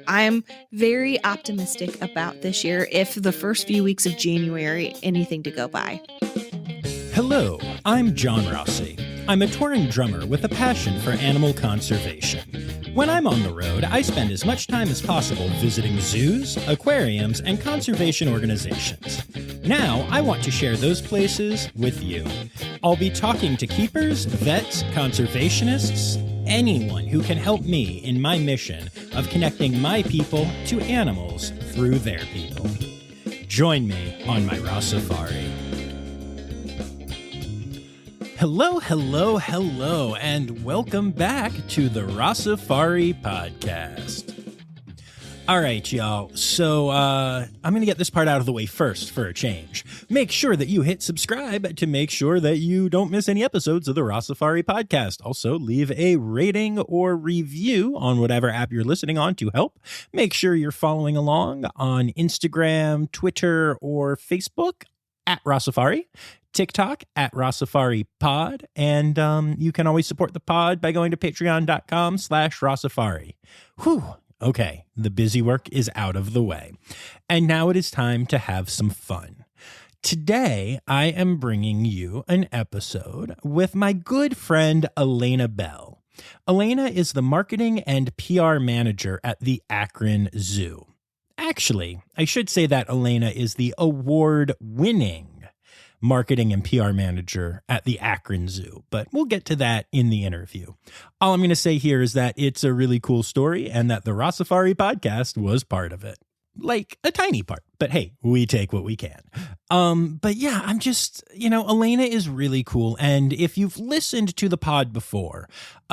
I'm very optimistic about this year if the first few weeks of January anything to go by. Hello, I'm John Rossi. I'm a touring drummer with a passion for animal conservation. When I'm on the road, I spend as much time as possible visiting zoos, aquariums, and conservation organizations. Now, I want to share those places with you. I'll be talking to keepers, vets, conservationists, anyone who can help me in my mission of connecting my people to animals through their people. Join me on my Rossifari. Hello, hello, hello, and welcome back to the Rossifari podcast. All right, y'all, so I'm going to get this part out of the way first for a change. Make sure that you hit subscribe to make sure that you don't miss any episodes of the Rossifari podcast. Also, leave a rating or review on whatever app you're listening on to help. Make sure you're following along on Instagram, Twitter, or Facebook at Rossifari. TikTok at Rossifari Pod, and you can always support the pod by going to patreon.com/Rossifari. Whew, okay, the busy work is out of the way. And now it is time to have some fun. Today, I am bringing you an episode with my good friend Elena Bell. Elena is the marketing and PR manager at the Akron Zoo. Actually, I should say that Elena is the award-winning marketing and PR manager at the Akron Zoo, but we'll get to that in the interview. All I'm going to say here is that it's a really cool story and that the Rossifari podcast was part of it. Like a tiny part, but hey, we take what we can. But yeah, I'm just, Elena is really cool. And if you've listened to the pod before,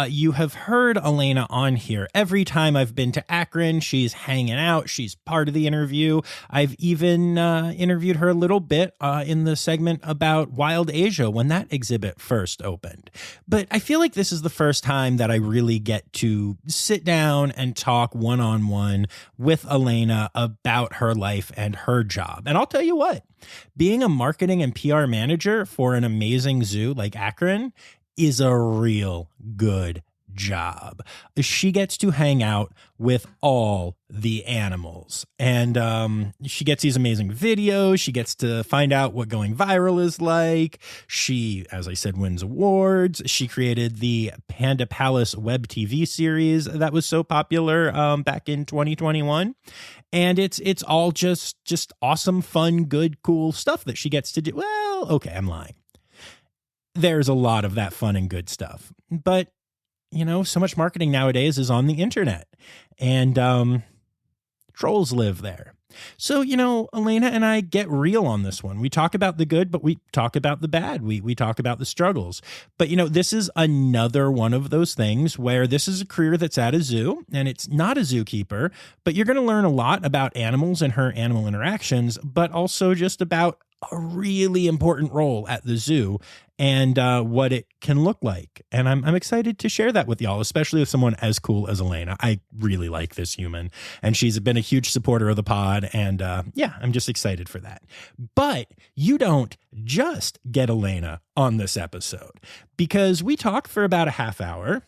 you have heard Elena on here. Every time I've been to Akron, she's hanging out. She's part of the interview. I've even interviewed her a little bit in the segment about Wild Asia when that exhibit first opened. But I feel like this is the first time that I really get to sit down and talk one-on-one with Elena about her life and her job. And I'll tell you what, being a marketing and PR manager for an amazing zoo like Akron is a real good job. She gets to hang out with all the animals, and she gets these amazing videos. She gets to find out what going viral is like. She, as I said, wins awards. She created the Panda Palace web TV series that was so popular back in 2021. And it's all just awesome, fun, good, cool stuff that she gets to do. Well, okay, I'm lying. There's a lot of that fun and good stuff. But, so much marketing nowadays is on the internet. And trolls live there. So, Elena and I get real on this one. We talk about the good, but we talk about the bad. We talk about the struggles. But, this is another one of those things where this is a career that's at a zoo, and it's not a zookeeper, but you're going to learn a lot about animals and her animal interactions, but also just about a really important role at the zoo and what it can look like. And I'm excited to share that with y'all, especially with someone as cool as Elena. I really like this human, and she's been a huge supporter of the pod. And I'm just excited for that. But you don't just get Elena on this episode, because we talk for about a half hour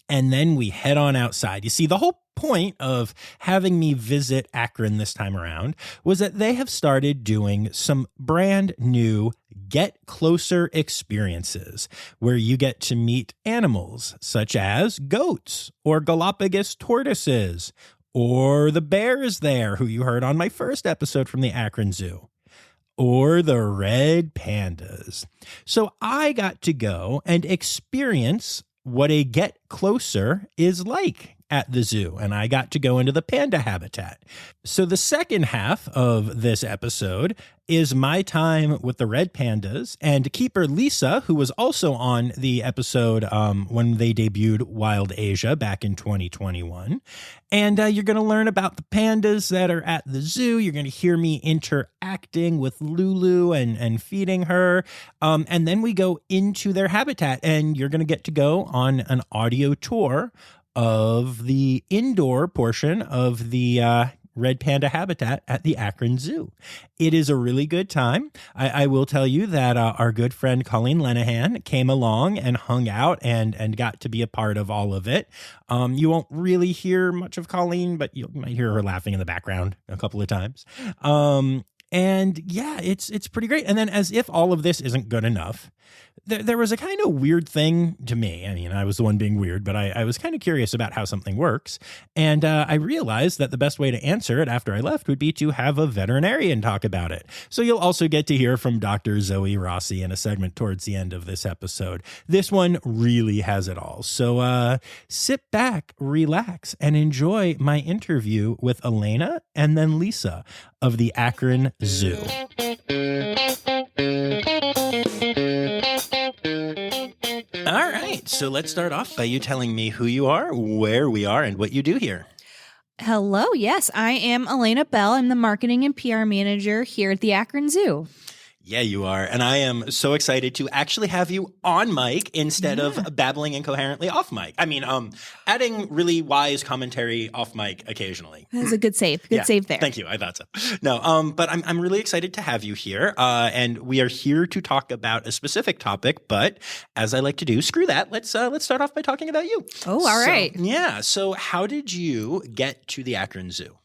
and then we head on outside. You see, the whole point of having me visit Akron this time around was that they have started doing some brand new Get Closer experiences where you get to meet animals such as goats or Galapagos tortoises or the bears there, who you heard on my first episode from the Akron Zoo, or the red pandas. So I got to go and experience what a Get Closer is like at the zoo, and I got to go into the panda habitat. So the second half of this episode is my time with the red pandas and keeper Lisa, who was also on the episode when they debuted Wild Asia back in 2021. And you're going to learn about the pandas that are at the zoo. You're going to hear me interacting with Lulu and feeding her. And then we go into their habitat, and you're going to get to go on an audio tour of the indoor portion of the red panda habitat at the Akron Zoo. It is a really good time. I will tell you that our good friend Colleen Lenahan came along and hung out and got to be a part of all of it. You won't really hear much of Colleen, but you might hear her laughing in the background a couple of times. And yeah, it's pretty great. And then as if all of this isn't good enough, there was a kind of weird thing to me. I mean, I was the one being weird, but I was kind of curious about how something works. And I realized that the best way to answer it after I left would be to have a veterinarian talk about it. So you'll also get to hear from Dr. Zoe Rossi in a segment towards the end of this episode. This one really has it all. So sit back, relax, and enjoy my interview with Elena and then Lisa of the Akron Zoo. All right, so let's start off by you telling me who you are, where we are, and what you do here. Hello. Yes, I am Elena Bell. I'm the marketing and PR manager here at the Akron Zoo. Yeah, you are. And I am so excited to actually have you on mic instead of babbling incoherently off mic. I mean, adding really wise commentary off mic occasionally. That was a good save. Good save there. Thank you. I thought so. No, but I'm really excited to have you here. And we are here to talk about a specific topic. But as I like to do, screw that. Let's start off by talking about you. Oh, all right. Yeah. So how did you get to the Akron Zoo?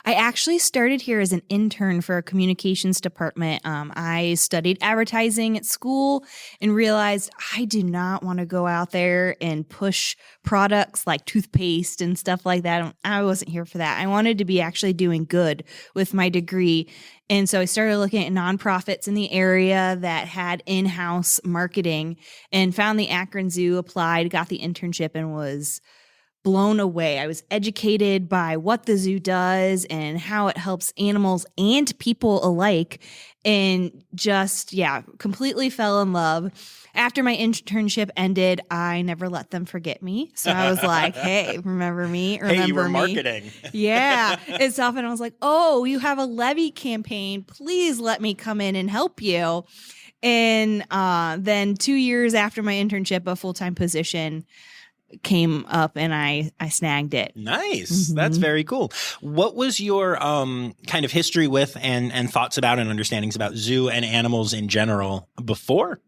I actually started here as an intern for a communications department. I studied advertising at school and realized I do not want to go out there and push products like toothpaste and stuff like that. I wasn't here for that. I wanted to be actually doing good with my degree. And so I started looking at nonprofits in the area that had in-house marketing and found the Akron Zoo, applied, got the internship, and was blown away. I was educated by what the zoo does and how it helps animals and people alike, and just, completely fell in love. After my internship ended, I never let them forget me. So I was like, hey, remember me? Remember hey, you were me? marketing. Yeah. And stuff. And I was like, oh, you have a levy campaign. Please let me come in and help you. And then 2 years after my internship, a full-time position came up and I snagged it. Nice. Mm-hmm. That's very cool. What was your kind of history with and thoughts about and understandings about zoo and animals in general before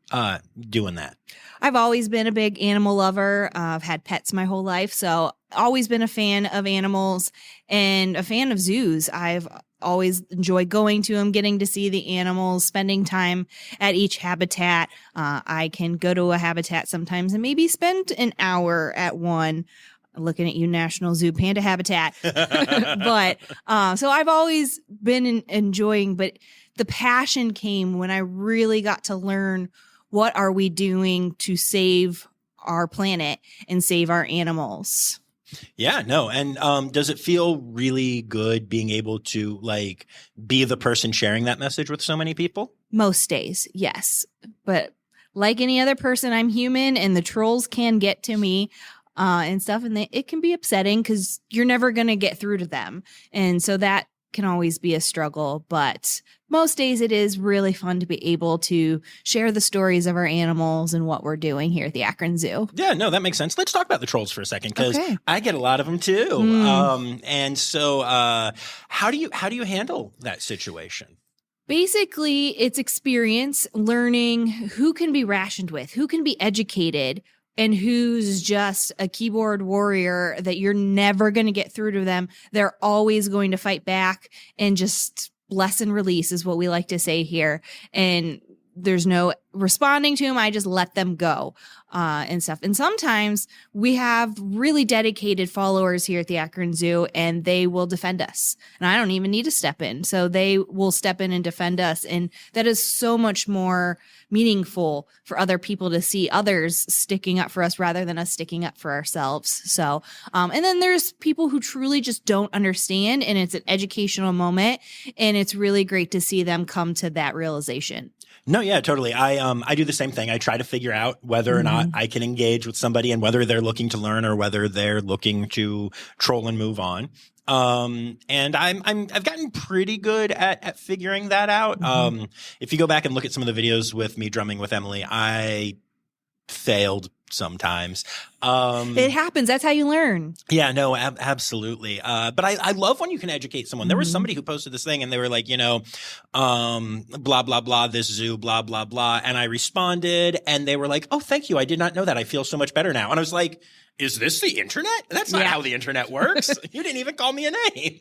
doing that? I've always been a big animal lover. I've had pets my whole life, so always been a fan of animals and a fan of zoos. I've always enjoyed going to them, getting to see the animals, spending time at each habitat. I can go to a habitat sometimes and maybe spend an hour at one. Looking at you, National Zoo Panda Habitat. But so I've always been enjoying, but the passion came when I really got to learn what are we doing to save our planet and save our animals. Yeah, no. And does it feel really good being able to like be the person sharing that message with so many people? Most days, yes. But like any other person, I'm human and the trolls can get to me and stuff. And it can be upsetting because you're never going to get through to them. And so that can always be a struggle. But most days it is really fun to be able to share the stories of our animals and what we're doing here at the Akron Zoo. Yeah, no, that makes sense. Let's talk about the trolls for a second because I get a lot of them too. And so how do you handle that situation? Basically, it's experience, learning who can be rationed with, who can be educated, and who's just a keyboard warrior that you're never going to get through to them. They're always going to fight back and just bless and release is what we like to say here. And there's no responding to them. I just let them go and stuff. And sometimes we have really dedicated followers here at the Akron Zoo and they will defend us. And I don't even need to step in. So they will step in and defend us. And that is so much more meaningful for other people to see others sticking up for us rather than us sticking up for ourselves. So, and then there's people who truly just don't understand and it's an educational moment. And it's really great to see them come to that realization. No, yeah, totally. I do the same thing. I try to figure out whether or not I can engage with somebody and whether they're looking to learn or whether they're looking to troll and move on. And I've gotten pretty good at figuring that out. If you go back and look at some of the videos with me drumming with Emily, I failed sometimes. It happens. That's how you learn. Yeah, no, absolutely. But I love when you can educate someone. There was somebody who posted this thing and they were like, blah, blah, blah, this zoo, blah, blah, blah. And I responded and they were like, oh, thank you. I did not know that. I feel so much better now. And I was like, is this the internet? That's not how the internet works. You didn't even call me a name.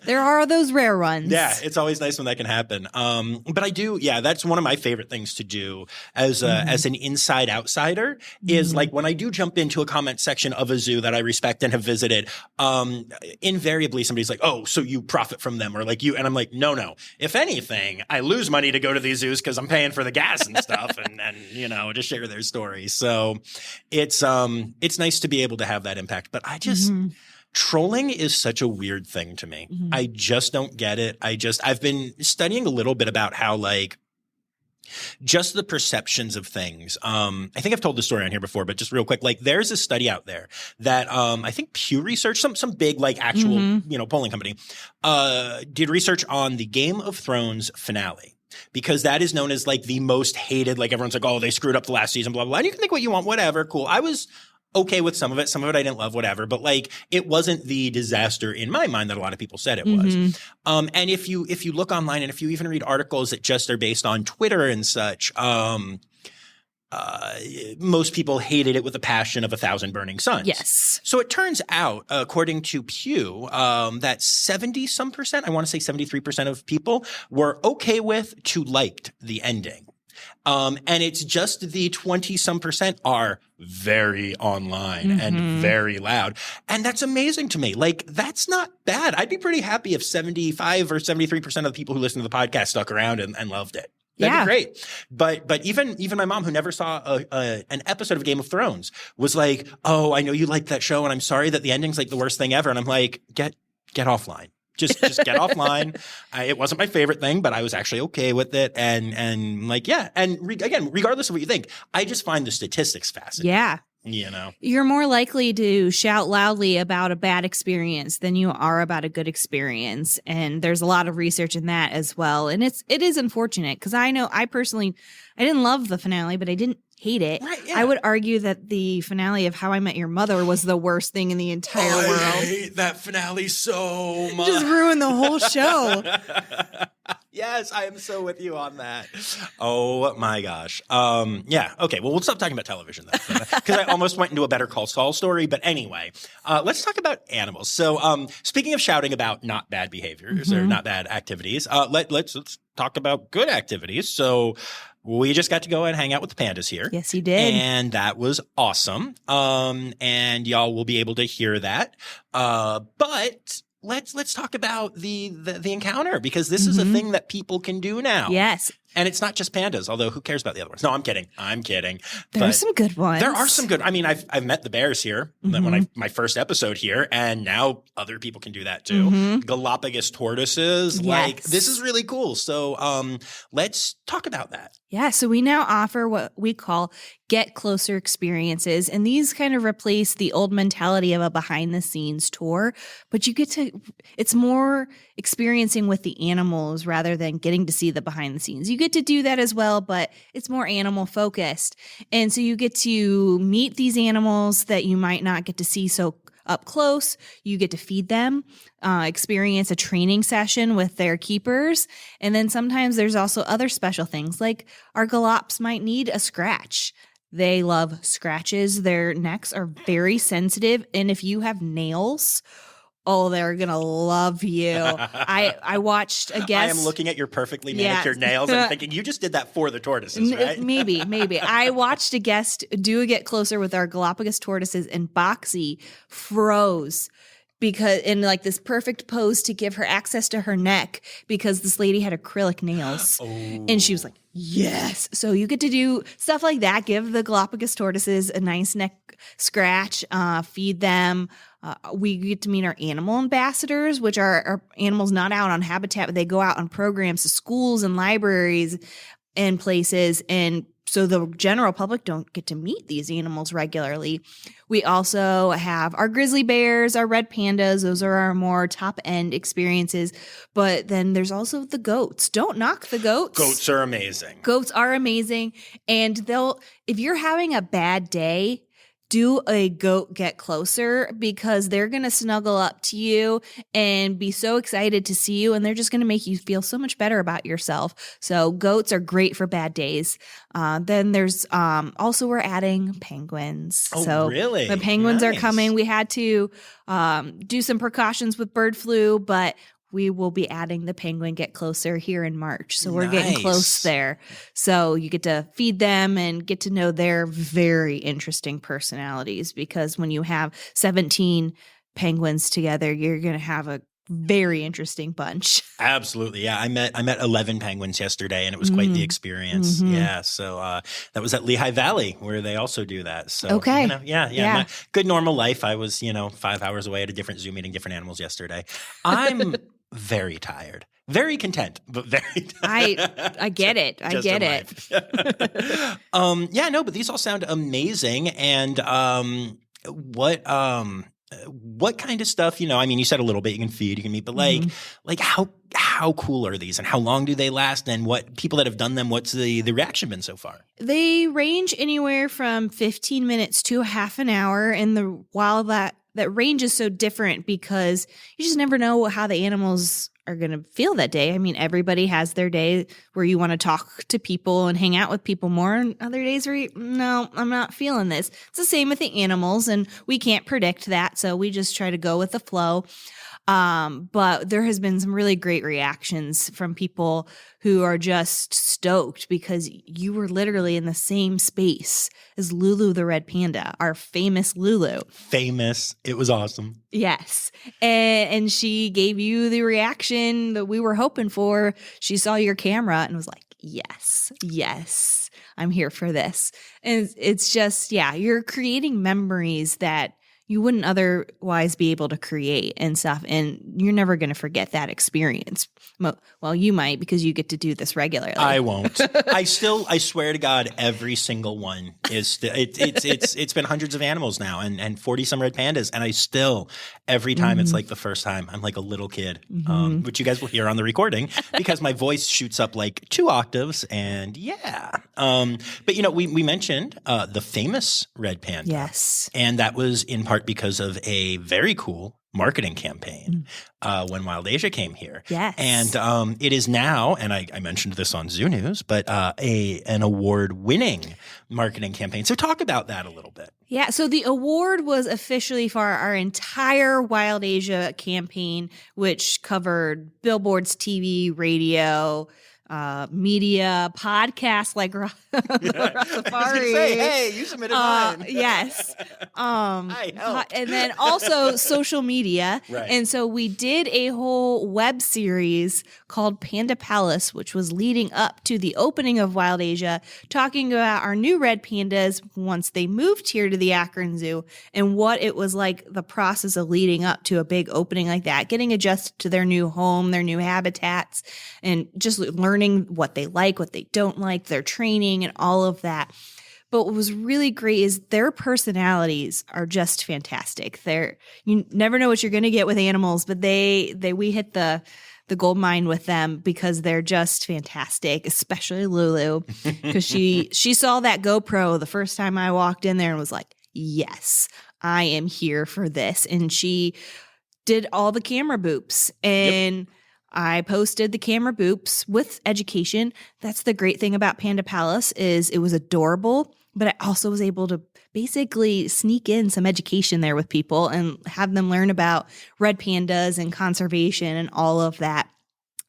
There are those rare ones. Yeah, it's always nice when that can happen. But I do, that's one of my favorite things to do as an inside outsider is like when I do jump into a comment section of a zoo that I respect and have visited, invariably somebody's like, oh, so you profit from them or like you, and I'm like, no. If anything, I lose money to go to these zoos because I'm paying for the gas and stuff and to share their stories. So it's nice to be able to have that impact. But I just trolling is such a weird thing to me. I just don't get it. I've been studying a little bit about how like just the perceptions of things. I think I've told the story on here before, but just real quick, like there's a study out there that I think Pew Research, some big like actual polling company, did research on the Game of Thrones finale. Because that is known as like the most hated, like everyone's like, oh, they screwed up the last season, blah, blah, blah. And you can think what you want, whatever, cool. I was okay with some of it. Some of it I didn't love, whatever. But like, it wasn't the disaster in my mind that a lot of people said it was. And if you look online and if you even read articles that just are based on Twitter and such, most people hated it with the passion of 1,000 burning suns. Yes. So it turns out, according to Pew, that 70% I want to say 73% of people were okay with to liked the ending. And it's just the 20% are very online and very loud. And that's amazing to me. Like, that's not bad. I'd be pretty happy if 75 or 73% of the people who listen to the podcast stuck around and loved it. That'd be great. But even my mom, who never saw an episode of Game of Thrones, was like, oh, I know you like that show and I'm sorry that the ending's like the worst thing ever. And I'm like, get offline. Just get offline. It wasn't my favorite thing, but I was actually okay with it. And like, yeah. And again, regardless of what you think, I just find the statistics fascinating. Yeah. You're more likely to shout loudly about a bad experience than you are about a good experience. And there's a lot of research in that as well. And it is unfortunate because I know I didn't love the finale, but I didn't hate it. Right, yeah. I would argue that the finale of How I Met Your Mother was the worst thing in the entire world. I hate that finale so much. Just ruined the whole show. Yes, I am so with you on that. Oh my gosh. Yeah. Okay. Well, we'll stop talking about television then, because I almost went into a Better Call Saul story. But anyway, let's talk about animals. So, speaking of shouting about not bad behaviors or not bad activities, let's talk about good activities. So, we just got to go and hang out with the pandas here. Yes, you did. And that was awesome. And y'all will be able to hear that. But let's talk about the encounter, because this is a thing that people can do now. Yes. And it's not just pandas, although who cares about the other ones? No, I'm kidding. There are some good ones. There are some good. I mean, I've met the bears here when my first episode here, and now other people can do that too. Galapagos tortoises, like this is really cool. So let's talk about that. Yeah, so we now offer what we call get closer experiences, and these kind of replace the old mentality of a behind the scenes tour, but it's more experiencing with the animals rather than getting to see the behind the scenes. You get to do that as well, but it's more animal focused. And so you get to meet these animals that you might not get to see so up close. You get to feed them, experience a training session with their keepers. And then sometimes there's also other special things, like our galops might need a scratch. They love scratches. Their necks are very sensitive. And if you have nails, oh, they're going to love you. I watched a guest. I am looking at your perfectly manicured nails and thinking, you just did that for the tortoises, right? Maybe. I watched a guest do a get closer with our Galapagos tortoises, and Boxy froze because in like this perfect pose to give her access to her neck, because this lady had acrylic nails. And she was like, yes. So you get to do stuff like that. Give the Galapagos tortoises a nice neck scratch, feed them. We get to meet our animal ambassadors, which are animals not out on habitat, but they go out on programs to schools and libraries and places. And so the general public don't get to meet these animals regularly. We also have our grizzly bears, our red pandas. Those are our more top-end experiences. But then there's also the goats. Don't knock the goats. Goats are amazing. Goats are amazing. And if you're having a bad day, do a goat get closer, because they're going to snuggle up to you and be so excited to see you, and they're just going to make you feel so much better about yourself. So goats are great for bad days. Then there's also we're adding penguins. Oh, so really? the penguins are Nice. coming. We had to do some precautions with bird flu, but we will be adding the penguin get closer here in March. So we're getting Nice. close there. So you get to feed them and get to know their very interesting personalities, because when you have 17 penguins together, you're going to have a very interesting bunch. Absolutely. Yeah. I met 11 penguins yesterday, and it was quite the experience. Mhm. Yeah. So that was at Lehigh Valley, where they also do that. So, Okay. Yeah. My good normal life. I was, 5 hours away at a different zoo meeting different animals yesterday. I'm very tired. Very content, but very tired. I get it. I get it. Yeah, no, but these all sound amazing. And what kind of stuff, you said a little bit, you can feed, you can meet, but like how cool are these, and how long do they last, and what people that have done them, what's the reaction been so far? They range anywhere from 15 minutes to a half an hour. And while that range is so different, because you just never know how the animals are going to feel that day. I mean, everybody has their day where you want to talk to people and hang out with people more, and other days where no, I'm not feeling this. It's the same with the animals, and we can't predict that. So we just try to go with the flow. But there has been some really great reactions from people who are just stoked, because you were literally in the same space as Lulu the red panda, our famous Lulu. Famous. It was awesome. Yes. And she gave you the reaction that we were hoping for. She saw your camera and was like, yes, I'm here for this. And it's just, you're creating memories that you wouldn't otherwise be able to create and stuff. And you're never going to forget that experience. Well, you might, because you get to do this regularly. I won't. I swear to God, every single one is, it's been hundreds of animals now, and 40 some red pandas. And I still, every time it's like the first time, I'm like a little kid, which you guys will hear on the recording, because my voice shoots up like 2 octaves. And but we mentioned the famous red panda. Yes. And that was in part because of a very cool marketing campaign when Wild Asia came here. Yes. And it is now, and I mentioned this on Zoo News, but an award-winning marketing campaign. So talk about that a little bit. Yeah, so the award was officially for our entire Wild Asia campaign, which covered billboards, TV, radio, media, podcasts like Rossifari. Hey, you submitted mine. Yes. I helped. And then also social media. Right. And so we did a whole web series called Panda Palace, which was leading up to the opening of Wild Asia, talking about our new red pandas once they moved here to the Akron Zoo, and what it was like, the process of leading up to a big opening like that, getting adjusted to their new home, their new habitats, and just learning what they like, what they don't like, their training, and all of that. But what was really great is their personalities are just fantastic. You never know what you're going to get with animals, but we hit the gold mine with them, because they're just fantastic, especially Lulu, because she saw that GoPro the first time I walked in there and was like, yes, I am here for this. And she did all the camera boops, and I posted the camera boops with education. That's the great thing about Panda Palace, is it was adorable, but I also was able to basically sneak in some education there with people and have them learn about red pandas and conservation and all of that.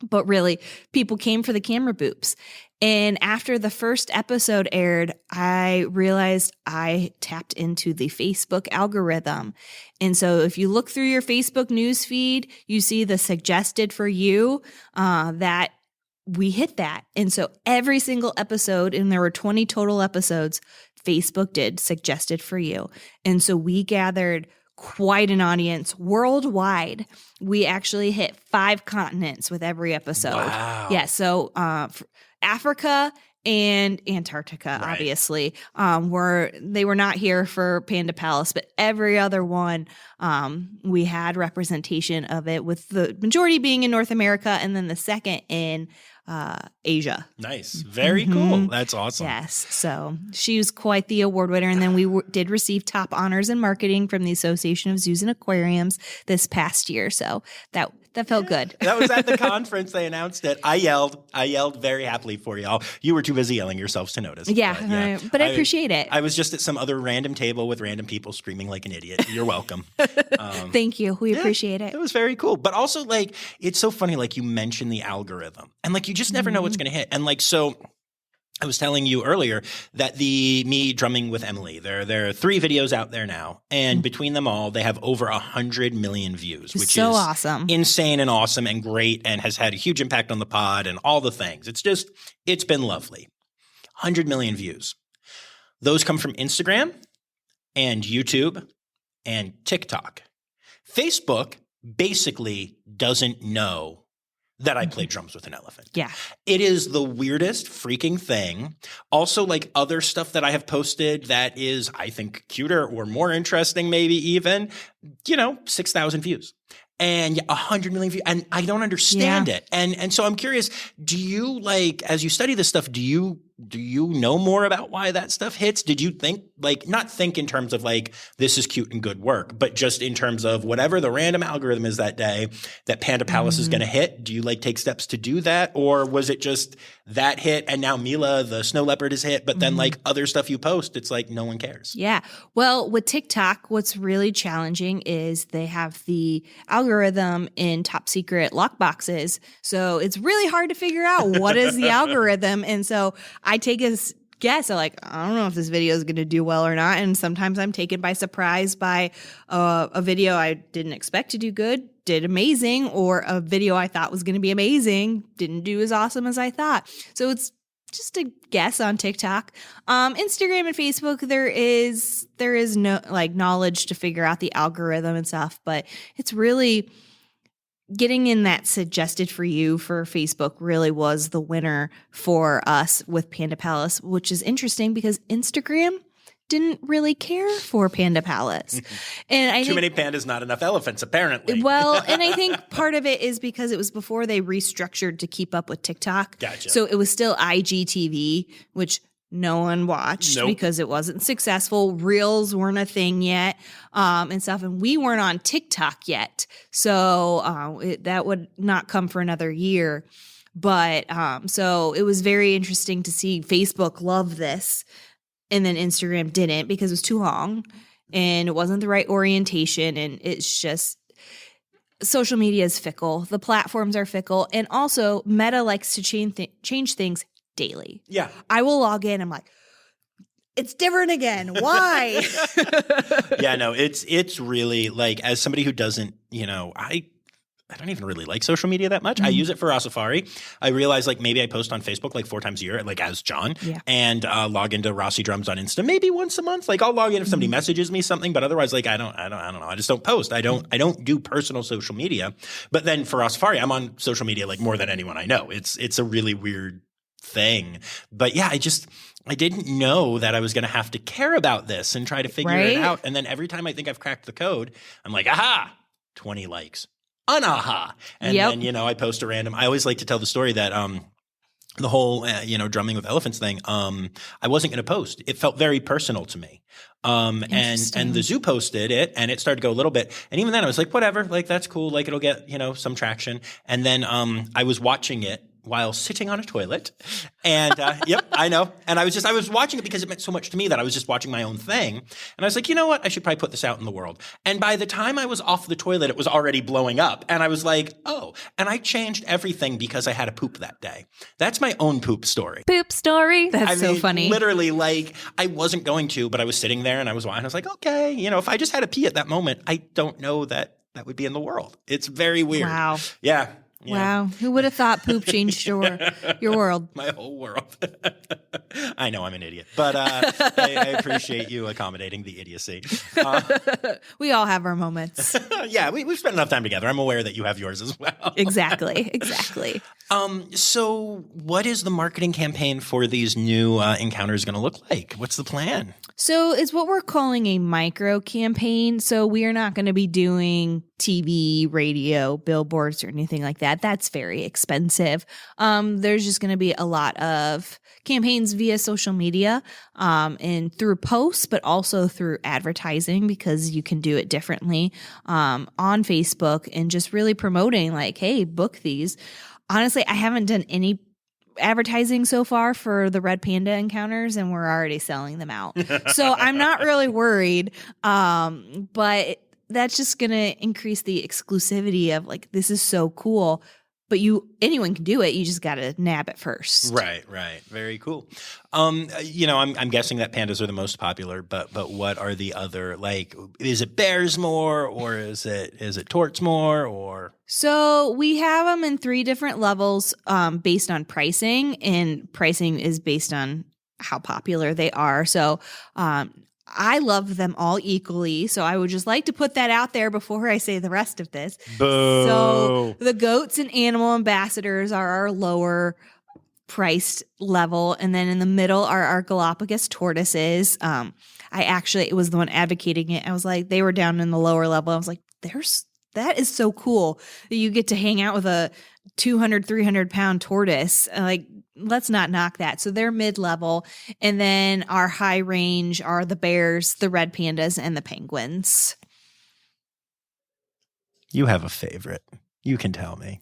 But really, people came for the camera boops. And after the first episode aired, I realized I tapped into the Facebook algorithm. And so if you look through your Facebook news feed, you see the suggested for you, that we hit that. And so every single episode, and there were 20 total episodes, Facebook did suggested for you. And so we gathered quite an audience worldwide. We actually hit 5 continents with every episode. Wow. Yeah. So Africa and Antarctica, Right. obviously, they were not here for Panda Palace, but every other one, we had representation of it, with the majority being in North America, and then the second in Asia. Nice. Very cool. That's awesome. Yes. So she was quite the award winner. And then we did receive top honors in marketing from the Association of Zoos and Aquariums this past year. So that felt good. That was at the conference. They announced it. I yelled very happily for y'all. You were too busy yelling yourselves to notice. But I appreciate it. I was just at some other random table with random people screaming like an idiot. You're welcome. Thank you. We appreciate it. It was very cool. But also, like, it's so funny, like, you mentioned the algorithm. And, like, you just never know what's going to hit. And, like, so I was telling you earlier that me drumming with Emily, there are 3 videos out there now. And between them all, they have over 100 million views, which so is awesome. Insane and awesome and great and has had a huge impact on the pod and all the things. It's been lovely. 100 million views. Those come from Instagram and YouTube and TikTok. Facebook basically doesn't know that I play drums with an elephant. Yeah. It is the weirdest freaking thing. Also, like other stuff that I have posted that is, I think, cuter or more interesting, maybe even, 6,000 views. And 100 million views. And I don't understand it. And so I'm curious, do you, like, as you study this stuff, do you know more about why that stuff hits? Did you think, like, not think in terms of like, this is cute and good work, but just in terms of whatever the random algorithm is that day that Panda Palace is going to hit? Do you like take steps to do that? Or was it just that hit and now Mila, the snow leopard, is hit, but then like other stuff you post, it's like no one cares? Yeah. Well, with TikTok, what's really challenging is they have the algorithm in top secret lockboxes. So it's really hard to figure out what is the algorithm. And so I take a guess. I don't know if this video is going to do well or not. And sometimes I'm taken by surprise by a video I didn't expect to do good, did amazing, or a video I thought was going to be amazing, didn't do as awesome as I thought. So it's just a guess on TikTok. Instagram and Facebook, there is no like knowledge to figure out the algorithm and stuff, but it's really getting in that suggested for you for Facebook really was the winner for us with Panda Palace, which is interesting because Instagram didn't really care for Panda Palace. And I Too many pandas, not enough elephants, apparently. Well, and I think part of it is because it was before they restructured to keep up with TikTok. Gotcha. So it was still IGTV, which no one watched because it wasn't successful. Reels weren't a thing yet, and stuff. And we weren't on TikTok yet. So that would not come for another year. But so it was very interesting to see Facebook love this. And then Instagram didn't because it was too long and it wasn't the right orientation. And it's just social media is fickle. The platforms are fickle. And also Meta likes to change things daily. Yeah. I will log in. I'm like, it's different again. Why? Yeah, no, it's really like, as somebody who doesn't, I don't even really like social media that much. I use it for Rossifari. I realize like maybe I post on Facebook like 4 times a year, like as John, and log into Rossi Drums on Insta maybe once a month. Like I'll log in if somebody messages me something, but otherwise like I don't know. I just don't post. I don't do personal social media. But then for Rossifari, I'm on social media like more than anyone I know. It's a really weird thing. But yeah, I didn't know that I was going to have to care about this and try to figure it out. And then every time I think I've cracked the code, I'm like, aha, 20 likes. Anaha. And then, I post a random, I always like to tell the story that, the whole, drumming with elephants thing, I wasn't going to post. It felt very personal to me. And the zoo posted it and it started to go a little bit. And even then I was like, whatever, like that's cool. Like it'll get, some traction. And then, I was watching it while sitting on a toilet. And yep, I know. And I was watching it because it meant so much to me that I was just watching my own thing. And I was like, you know what? I should probably put this out in the world. And by the time I was off the toilet, it was already blowing up. And I was like, oh. And I changed everything because I had a poop that day. That's my own poop story. Poop story? That's so funny. Literally, like, I wasn't going to, but I was sitting there and I was like, okay, if I just had a pee at that moment, I don't know that would be in the world. It's very weird. Wow. Yeah. Wow. Who would have thought poop changed your world? My whole world. I know I'm an idiot, but I appreciate you accommodating the idiocy. We all have our moments. Yeah, we've spent enough time together. I'm aware that you have yours as well. Exactly. So what is the marketing campaign for these new encounters going to look like? What's the plan? So it's what we're calling a micro campaign. So we are not going to be doing TV, radio, billboards, or anything like that. yeah, that's very expensive. There's just going to be a lot of campaigns via social media and through posts, but also through advertising, because you can do it differently on Facebook, and just really promoting like, hey, book these. Honestly, I haven't done any advertising so far for the red panda encounters, and we're already selling them out. So I'm not really worried. But that's just going to increase the exclusivity of like, this is so cool, but anyone can do it. You just got to nab it first. Right. Very cool. I'm guessing that pandas are the most popular, but what are the other, like, is it bears more, or is it torts more, or? So we have them in 3 different levels based on pricing, and pricing is based on how popular they are. So I love them all equally. So I would just like to put that out there before I say the rest of this. Boo. So the goats and animal ambassadors are our lower priced level. And then in the middle are our Galapagos tortoises. It was the one advocating it. I was like, they were down in the lower level. I was like, that is so cool that you get to hang out with a 200, 300 pound tortoise. Like, let's not knock that. So they're mid-level. And then our high range are the bears, the red pandas, and the penguins. You have a favorite. You can tell me.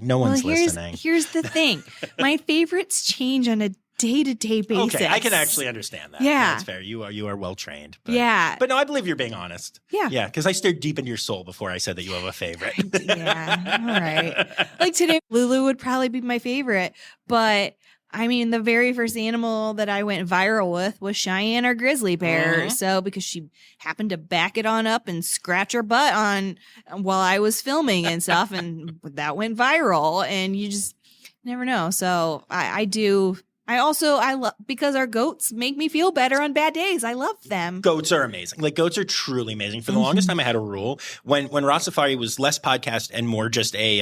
No one's listening. Here's the thing. My favorites change on a day-to-day basis. Okay, I can actually understand that. Yeah. That's fair. You are well trained. Yeah. But no, I believe you're being honest. Yeah. Yeah, because I stared deep into your soul before I said that you have a favorite. Yeah. All right. Like today, Lulu would probably be my favorite. But I mean, the very first animal that I went viral with was Cheyenne, our grizzly bear. Mhm. So because she happened to back it on up and scratch her butt on while I was filming and stuff, and that went viral. And you just never know. So I do. I love, because our goats make me feel better on bad days. I love them. Goats are amazing. Like, goats are truly amazing. For the longest time, I had a rule when Rossifari was less podcast and more just a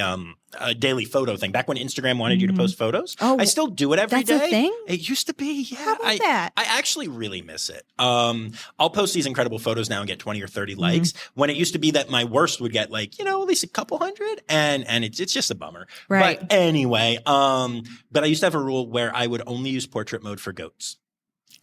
daily photo thing. Back when Instagram wanted you to post photos, I still do it every day. That's a thing? It used to be. Yeah, How about that? I actually really miss it. I'll post these incredible photos now and get 20 or 30 likes. When it used to be that my worst would get like, at least a couple hundred, and it's just a bummer. Right. But anyway, but I used to have a rule where I would only use portrait mode for goats.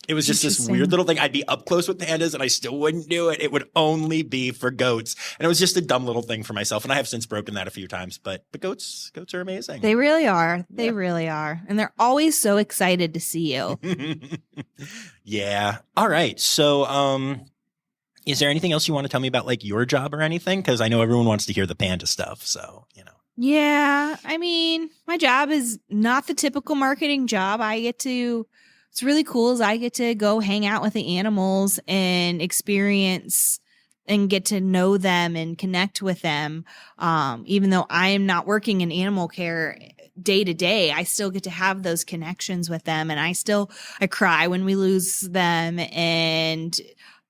It was just this weird little thing. I'd be up close with pandas and I still wouldn't do it. It would only be for goats. And it was just a dumb little thing for myself. And I have since broken that a few times, but goats are amazing. They really are. They really are. And they're always so excited to see you. Yeah. All right. So, is there anything else you want to tell me about like your job or anything? Because I know everyone wants to hear the panda stuff. So, Yeah. I mean, my job is not the typical marketing job. It's really cool is I get to go hang out with the animals and experience and get to know them and connect with them. Even though I am not working in animal care day to day, I still get to have those connections with them. And I cry when we lose them, and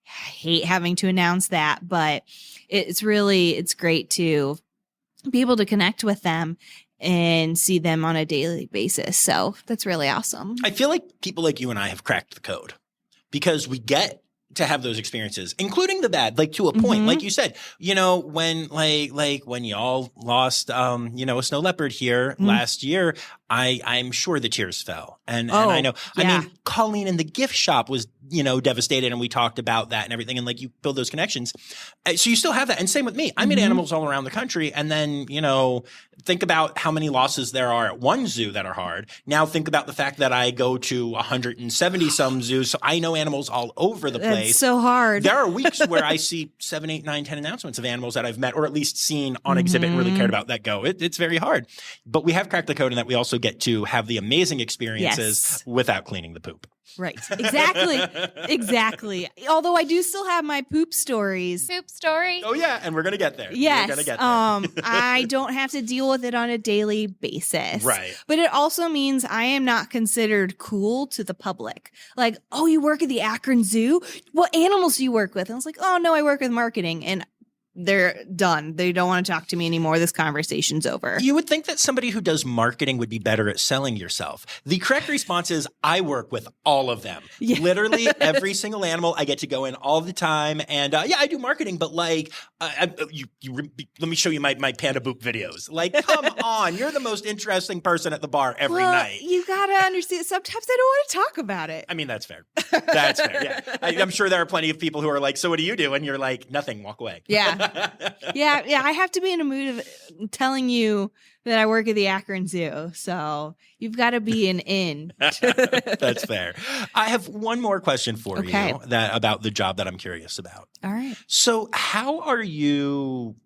I hate having to announce that, but it's great to be able to connect with them and see them on a daily basis. So that's really awesome. I feel like people like you and I have cracked the code because we get to have those experiences, including the bad, like to a point, like you said, when when y'all lost, a snow leopard here last year, I'm sure the tears fell. And I know, yeah. I mean, Colleen in the gift shop was, devastated, and we talked about that and everything. And like, you build those connections. So you still have that. And same with me. I meet animals all around the country. And then, think about how many losses there are at one zoo that are hard. Now think about the fact that I go to 170 some zoos. So I know animals all over the place. It's so hard. There are weeks where I see 7, 8, 9, 10 announcements of animals that I've met or at least seen on exhibit and really cared about that go. It's very hard. But we have cracked the code in that we also get to have the amazing experiences without cleaning the poop. Right. Exactly. Exactly. Although I do still have my poop stories. Poop story. Oh yeah, and we're gonna get there. Yes. We're gonna get there. I don't have to deal with it on a daily basis. Right. But it also means I am not considered cool to the public. Like, oh, you work at the Akron Zoo? What animals do you work with? And I was like, oh no, I work with marketing. And they're done. They don't want to talk to me anymore. This conversation's over. You would think that somebody who does marketing would be better at selling yourself. The correct response is, I work with all of them. Yeah. Literally every single animal. I get to go in all the time. And I do marketing, but like, let me show you my panda boop videos. Like, come on. You're the most interesting person at the bar every night. You got to understand. Sometimes they don't want to talk about it. I mean, that's fair. That's fair. Yeah. I'm sure there are plenty of people who are like, so what do you do? And you're like, nothing, walk away. Yeah. Yeah. I have to be in a mood of telling you that I work at the Akron Zoo. So you've got to be an in. That's fair. I have one more question for you about the job that I'm curious about. All right. So how are you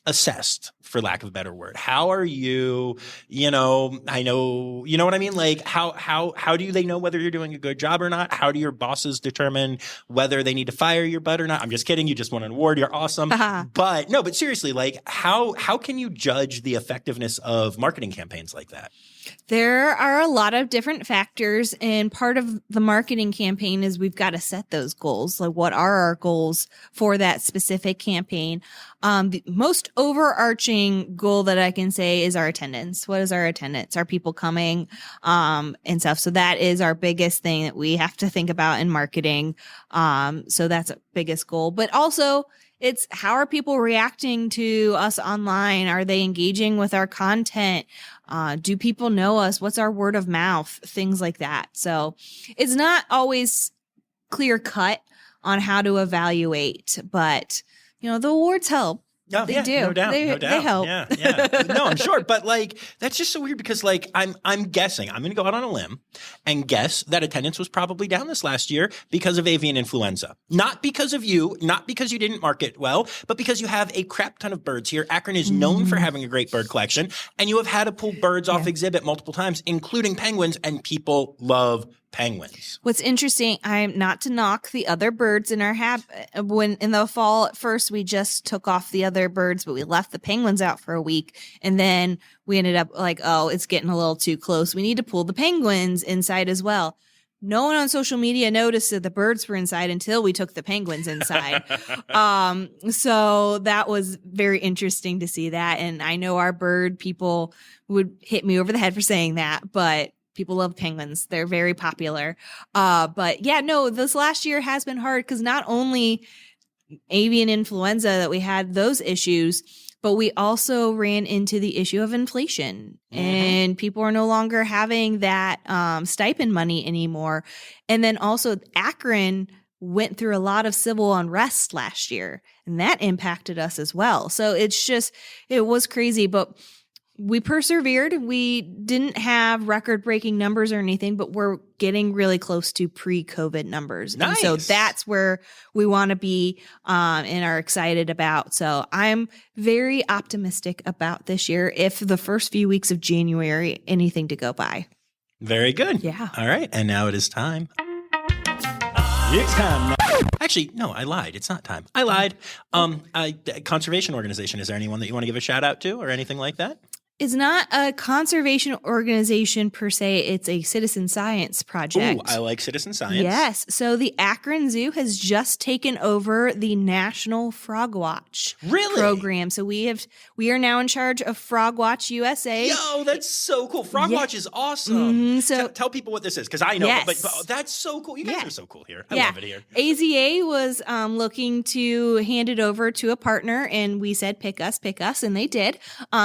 assessed, for lack of a better word? How are you, you know what I mean? Like how do they know whether you're doing a good job or not? How do your bosses determine whether they need to fire your butt or not? I'm just kidding. You just won an award. You're awesome. But seriously, like how can you judge the effectiveness of marketing campaigns like that? There are a lot of different factors, and part of the marketing campaign is we've got to set those goals. Like, what are our goals for that specific campaign? The most overarching goal that I can say is our attendance. What is our attendance? Are people coming, and stuff? So that is our biggest thing that we have to think about in marketing. So that's a biggest goal, but also it's how are people reacting to us online? Are they engaging with our content? Do people know us? What's our word of mouth? Things like that. So it's not always clear cut on how to evaluate, but the awards help. Oh, they do. No doubt. They help. Yeah. No, I'm sure. But like, that's just so weird because like, I'm guessing, I'm going to go out on a limb and guess that attendance was probably down this last year because of avian influenza. Not because of you, not because you didn't market well, but because you have a crap ton of birds here. Akron is known for having a great bird collection, and you have had to pull birds off exhibit multiple times, including penguins, and people love penguins. What's interesting, I'm not to knock the other birds in our when in the fall at first we just took off the other birds, but we left the penguins out for a week, and then we ended up like, oh, it's getting a little too close. We need to pull the penguins inside as well. No one on social media noticed that the birds were inside until we took the penguins inside. So that was very interesting to see that. And I know our bird people would hit me over the head for saying that, but people love penguins. They're very popular. But yeah, no, this last year has been hard because not only avian influenza that we had those issues, but we also ran into the issue of inflation, and people are no longer having that stipend money anymore. And then also Akron went through a lot of civil unrest last year, and that impacted us as well. So it was crazy, but we persevered. We didn't have record-breaking numbers or anything, but we're getting really close to pre-COVID numbers. Nice. And so that's where we want to be and are excited about. So I'm very optimistic about this year if the first few weeks of January, anything to go by. Very good. Yeah. All right. And now it is time. It's time. Actually, no, I lied. It's not time. I lied. Conservation organization. Is there anyone that you want to give a shout out to or anything like that? It's not a conservation organization per se. It's a citizen science project. Ooh, I like citizen science. Yes. So the Akron Zoo has just taken over the National Frog Watch program. So we are now in charge of Frog Watch USA. Yo, that's so cool. Frog Watch is awesome. So tell people what this is because I know, but that's so cool. You guys are so cool here. I love it here. AZA was looking to hand it over to a partner, and we said, pick us, and they did.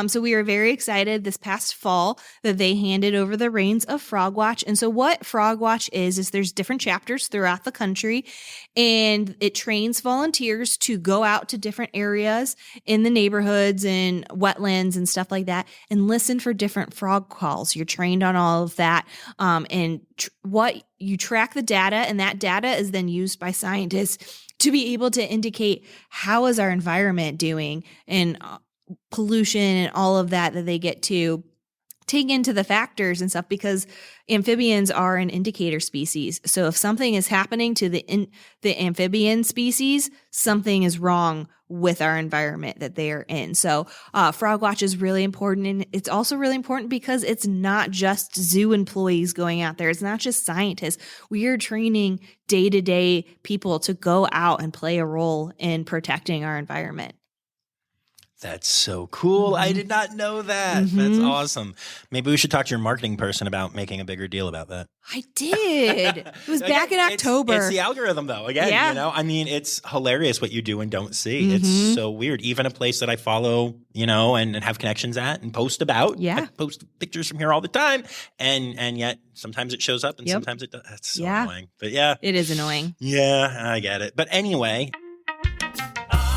So we are very excited this past fall that they handed over the reins of Frog Watch. And so what Frog Watch is there's different chapters throughout the country, and it trains volunteers to go out to different areas in the neighborhoods and wetlands and stuff like that and listen for different frog calls. You're trained on all of that. And what you track the data, and that data is then used by scientists to be able to indicate how is our environment doing and pollution and all of that they get to take into the factors and stuff, because amphibians are an indicator species. So if something is happening to the amphibian species, something is wrong with our environment that they are in. So Frog Watch is really important. And it's also really important because it's not just zoo employees going out there. It's not just scientists. We are training day-to-day people to go out and play a role in protecting our environment. That's so cool. I did not know that. That's awesome. Maybe we should talk to your marketing person about making a bigger deal about that. I did. It was back in October. It's the algorithm, though. Again, you know, I mean, it's hilarious what you do and don't see. It's so weird. Even a place that I follow, you know, and have connections at and post about. Yeah. I post pictures from here all the time. And yet sometimes it shows up and sometimes it does. That's so annoying. But yeah. It is annoying. Yeah, I get it. But anyway.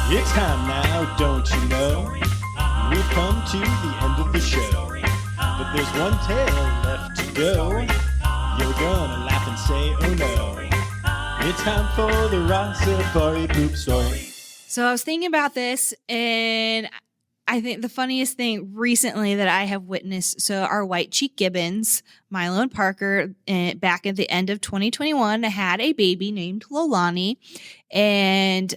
It's time now, don't you know? We've come to the end of the show. But there's one tale left to go. You're gonna laugh and say, oh no. It's time for the Rossifari poop story. So I was thinking about this, and I think the funniest thing recently that I have witnessed, so our white cheek gibbons, Milo and Parker, back at the end of 2021, had a baby named Lolani. And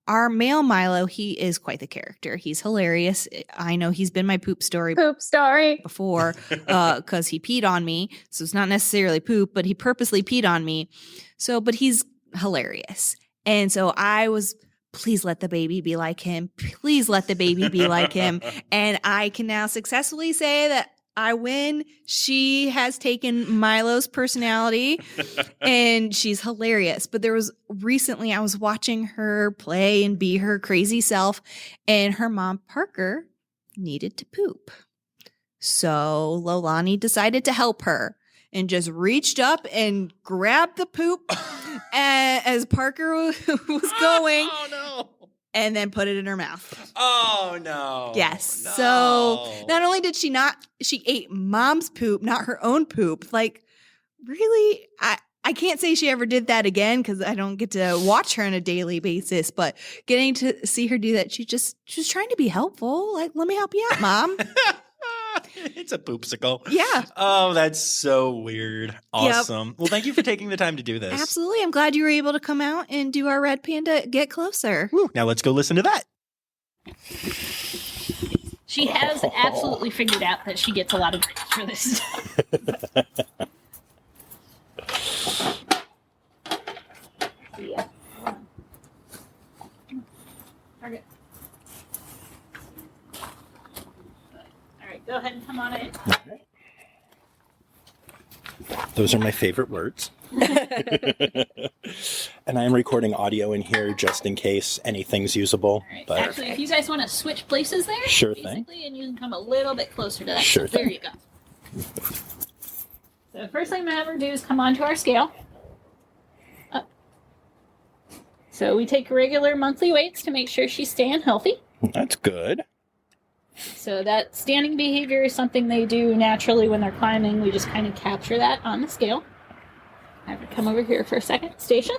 our male Milo, he is quite the character. He's hilarious. I know he's been my poop story before because he peed on me. So it's not necessarily poop, but he purposely peed on me. So, but he's hilarious. And so I was, please let the baby be like him. Please let the baby be like him. And I can now successfully say that I win. She has taken Milo's personality and she's hilarious. But there was recently I was watching her play and be her crazy self, and her mom, Parker, needed to poop. So Lolani decided to help her and just reached up and grabbed the poop as Parker was going. Oh, no. And then put it in her mouth. Oh, no. Yes. No. So not only did she ate mom's poop, not her own poop. Like, really? I can't say she ever did that again because I don't get to watch her on a daily basis. But getting to see her do that, she was trying to be helpful. Like, let me help you out, Mom. It's a poopsicle. Yeah. Oh, that's so weird. Awesome. Yep. Well, thank you for taking the time to do this. Absolutely. I'm glad you were able to come out and do our Red Panda Get Closer. Woo. Now let's go listen to that. She has absolutely figured out that she gets a lot of praise for this stuff. Yeah. Target. All right, go ahead and come on in. All right. Those are my favorite words. And I am recording audio in here just in case anything's usable. Right. But actually, if you guys want to switch places there, sure thing. And you can come a little bit closer to that. Sure thing. There you go. So first thing I'm going to have her do is come onto our scale. Up. So we take regular monthly weights to make sure she's staying healthy. That's good. So that standing behavior is something they do naturally when they're climbing. We just kind of capture that on the scale. Have her come over here for a second. Station.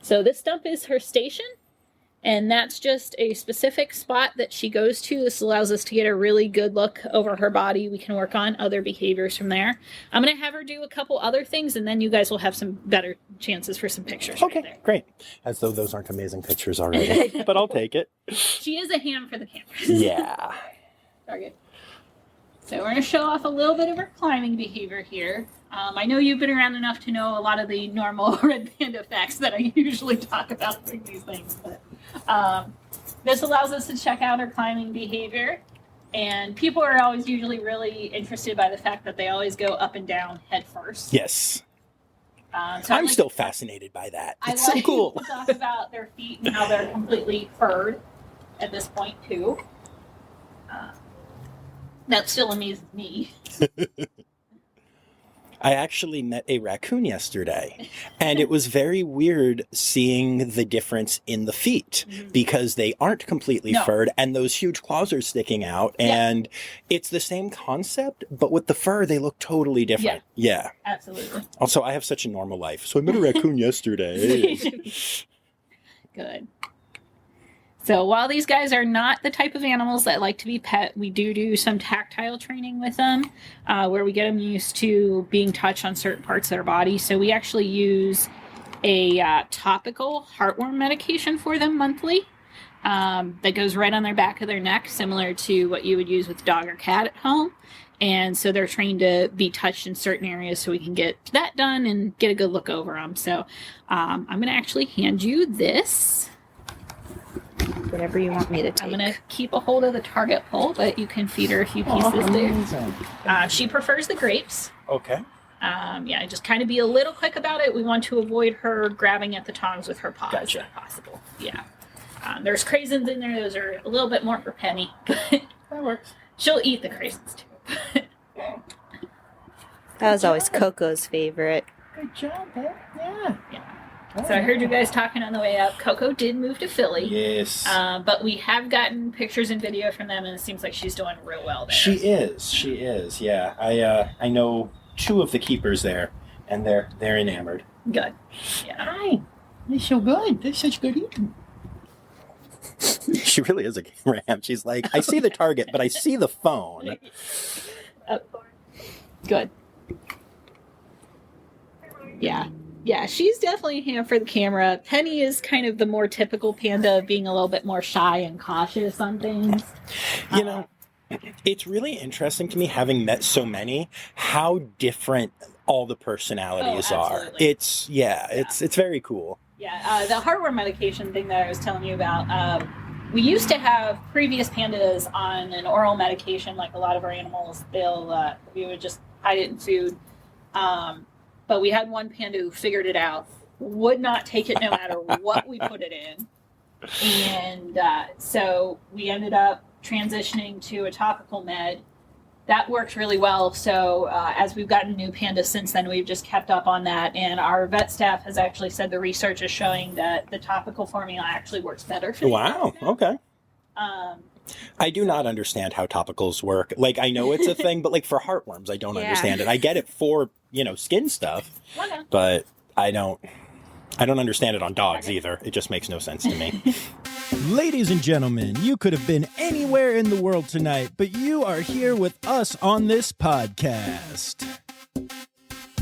So this stump is her station, and that's just a specific spot that she goes to. This allows us to get a really good look over her body. We can work on other behaviors from there. I'm going to have her do a couple other things, and then you guys will have some better chances for some pictures. Okay, right there. Great. As though those aren't amazing pictures already, but I'll take it. She is a hand for the cameras. Yeah. Target. So we're going to show off a little bit of her climbing behavior here. I know you've been around enough to know a lot of the normal red panda facts that I usually talk about during these things, but this allows us to check out her climbing behavior. And people are always usually really interested by the fact that they always go up and down head first. Yes. So I'm still fascinated by that. It's I like so cool. to talk about their feet and how they're completely furred at this point too. That still amazes me. I actually met a raccoon yesterday, and it was very weird seeing the difference in the feet because they aren't completely furred and those huge claws are sticking out, and it's the same concept, but with the fur, they look totally different. Yeah. Absolutely. Also, I have such a normal life, so I met a raccoon yesterday. Good. So while these guys are not the type of animals that like to be pet, we do some tactile training with them where we get them used to being touched on certain parts of their body. So we actually use a topical heartworm medication for them monthly that goes right on their back of their neck, similar to what you would use with dog or cat at home. And so they're trained to be touched in certain areas so we can get that done and get a good look over them. So I'm going to actually hand you this. whatever you want me to take. I'm going to keep a hold of the target pole, but you can feed her a few pieces there. She prefers the grapes. Okay. Yeah, just kind of be a little quick about it. We want to avoid her grabbing at the tongs with her paws if possible. Yeah. There's craisins in there. Those are a little bit more for Penny. But that works. She'll eat the craisins too. That was always Coco's favorite. Good job, Pet. Yeah. So I heard you guys talking on the way up. Coco did move to Philly. Yes. But we have gotten pictures and video from them, and it seems like she's doing real well there. She is. Yeah. I know 2 of the keepers there, and they're enamored. Good. Yeah. Hi. They're so good. They're such good eating. She really is a camera ham. She's like, I see the target, but I see the phone. Good. Yeah, she's definitely a ham for the camera. Penny is kind of the more typical panda, being a little bit more shy and cautious on things. You know, it's really interesting to me, having met so many, how different all the personalities are. It's very cool. Yeah, the heartworm medication thing that I was telling you about, we used to have previous pandas on an oral medication, like a lot of our animals. We would just hide it in food. But we had one panda who figured it out, would not take it no matter what we put it in. And so we ended up transitioning to a topical med. That worked really well. So as we've gotten new pandas since then, we've just kept up on that. And our vet staff has actually said the research is showing that the topical formula actually works better for Wow. Okay. I do not understand how topicals work. Like, I know it's a thing, but like for heartworms, I don't understand it. I get it for, skin stuff, but I don't understand it on dogs either. It just makes no sense to me. Ladies and gentlemen, you could have been anywhere in the world tonight, but you are here with us on this podcast.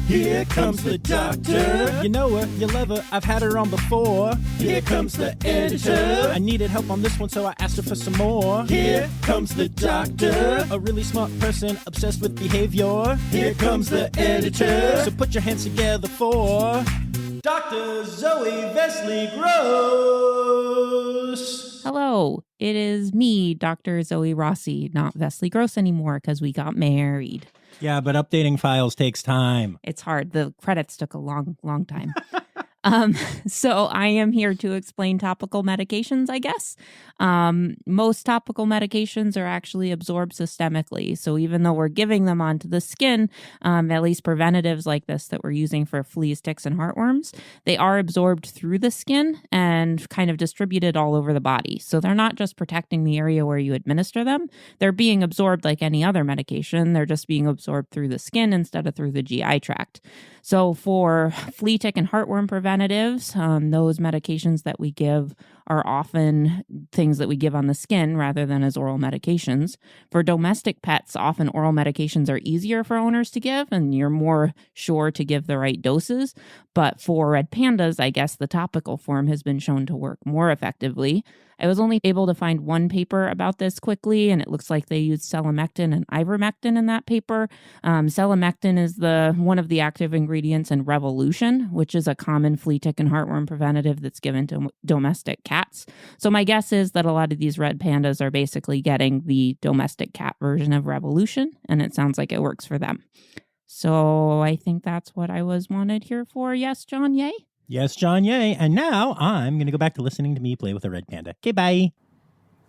Here comes the doctor. You know her, you love her, I've had her on before. Here comes the editor. I needed help on this one, so I asked her for some more. Here comes the doctor. A really smart person, obsessed with behavior. Here comes the editor. So put your hands together for Dr. Zoe Vesley Gross. Hello, it is me, Dr. Zoe Rossi, not Vesley Gross anymore because we got married. Yeah, but updating files takes time. It's hard. The credits took a long, long time. So I am here to explain topical medications, I guess. Most topical medications are actually absorbed systemically. So even though we're giving them onto the skin, at least preventatives like this that we're using for fleas, ticks, and heartworms, they are absorbed through the skin and kind of distributed all over the body. So they're not just protecting the area where you administer them. They're being absorbed like any other medication. They're just being absorbed through the skin instead of through the GI tract. So for flea, tick, and heartworm preventatives, those medications that we give are often things that we give on the skin rather than as oral medications. For domestic pets, often oral medications are easier for owners to give, and you're more sure to give the right doses. But for red pandas, I guess the topical form has been shown to work more effectively. I was only able to find one paper about this quickly, and it looks like they used selamectin and ivermectin in that paper. Selamectin is one of the active ingredients in Revolution, which is a common flea, tick, and heartworm preventative that's given to domestic cats. So my guess is that a lot of these red pandas are basically getting the domestic cat version of Revolution, and it sounds like it works for them. So I think that's what I was wanted here for. Yes, John, yay? Yes, John, yay. And now I'm going to go back to listening to me play with a red panda. Okay, bye.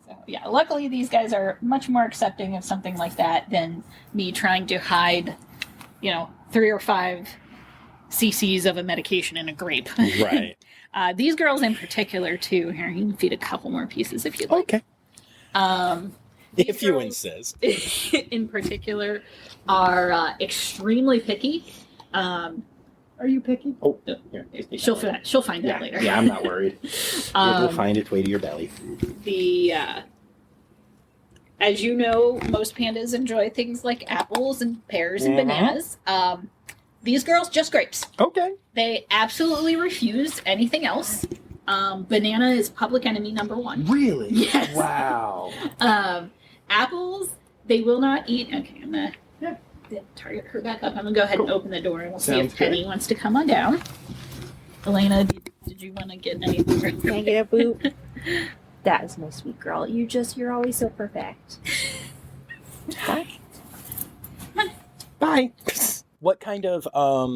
So, yeah, luckily these guys are much more accepting of something like that than me trying to hide, 3 or 5 cc's of a medication in a grape. Right. These girls in particular, too. Here, you can feed a couple more pieces if you'd like. Okay. If you insist. In particular, are extremely picky. Are you picky? Oh, here. She'll find out later. Yeah, I'm not worried. You'll find its way to your belly. As you know, most pandas enjoy things like apples and pears and bananas. These girls, just grapes. Okay. They absolutely refuse anything else. Banana is public enemy number 1. Really? Yes. Wow. Apples, they will not eat. Okay, I'm going to target her back up. I'm going to go ahead and open the door, and we'll see if Penny wants to come on down. Elena, did you want to get anything? Can I get a boot? That is my sweet girl. You're always so perfect. Bye. What kind of are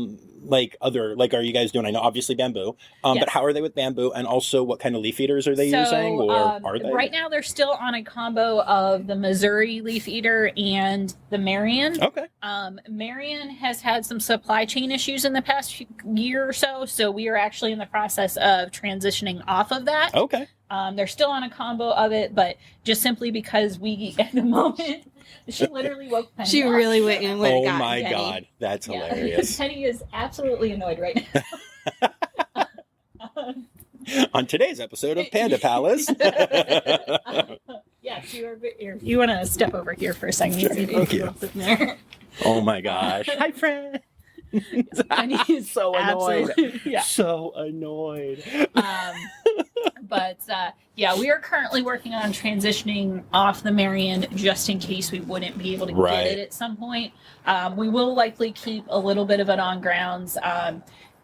you guys doing? I know obviously bamboo, Yes. but how are they with bamboo? And also, what kind of leaf eaters are they using, or are they? Right now, they're still on a combo of the Missouri leaf eater and the Marion. Okay. Marion has had some supply chain issues in the past year or so we are actually in the process of transitioning off of that. Okay. They're still on a combo of it, but just simply because we, at the moment, she literally woke Penny She up. really went and Oh got my Penny. God, that's Yeah. hilarious. Penny is absolutely annoyed right now. On today's episode of Panda Palace. Yes, you want to step over here for a second. Sure, thank you. Who else is there? Oh my gosh. Hi, friend. Penny is So annoyed. absolutely- Yeah. So annoyed. But we are currently working on transitioning off the Marion just in case we wouldn't be able to Right. get it at some point. We will likely keep a little bit of it on grounds.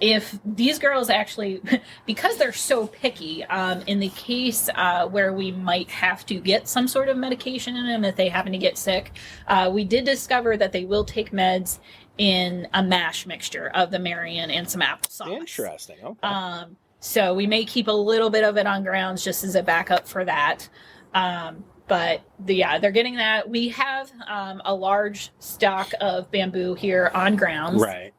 If these girls actually, because they're so picky, in the case where we might have to get some sort of medication in them if they happen to get sick, we did discover that they will take meds in a mash mixture of the Marion and some applesauce. Interesting. Okay. So we may keep a little bit of it on grounds just as a backup for that. But they're getting that. We have a large stock of bamboo here on grounds. Right.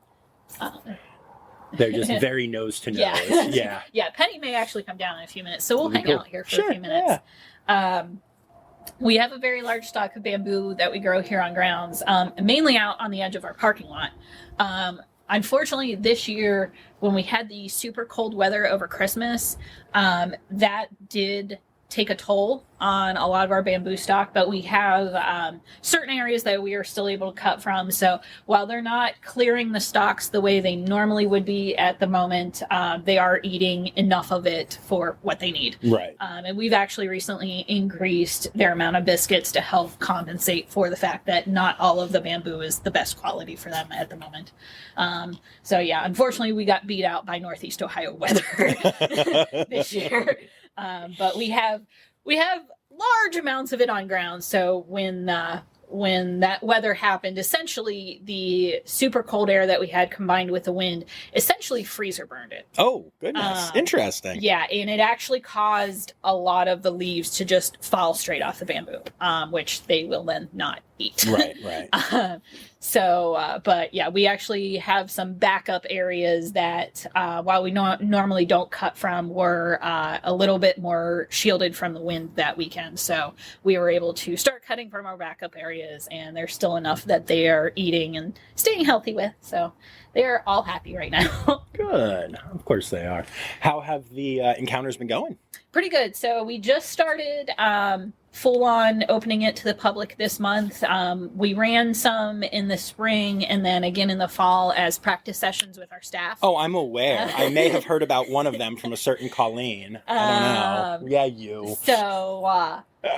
They're just very nose to nose. Yeah. Yeah. Yeah, Penny may actually come down in a few minutes, so we'll hang Cool. out here for Sure, a few minutes. We have a very large stock of bamboo that we grow here on grounds, mainly out on the edge of our parking lot. Unfortunately, this year, when we had the super cold weather over Christmas, that did take a toll on a lot of our bamboo stock, but we have certain areas that we are still able to cut from. So while they're not clearing the stalks the way they normally would be at the moment, they are eating enough of it for what they need. Right. And we've actually recently increased their amount of biscuits to help compensate for the fact that not all of the bamboo is the best quality for them at the moment. Unfortunately, we got beat out by Northeast Ohio weather this year. But we have large amounts of it on ground. So when that weather happened, essentially the super cold air that we had combined with the wind essentially freezer burned it. Oh, goodness. Interesting. Yeah, and it actually caused a lot of the leaves to just fall straight off the bamboo, which they will then not eat. Right. We actually have some backup areas that, while we normally don't cut from, were a little bit more shielded from the wind that weekend. So we were able to start cutting from our backup areas, and there's still enough that they are eating and staying healthy with. So they are all happy right now. Good. Of course they are. How have the encounters been going? Pretty good. So we just started full on opening it to the public this month. We ran some in the spring and then again in the fall as practice sessions with our staff. Oh, I'm aware. I may have heard about one of them from a certain Colleen. I don't know. Yeah, you.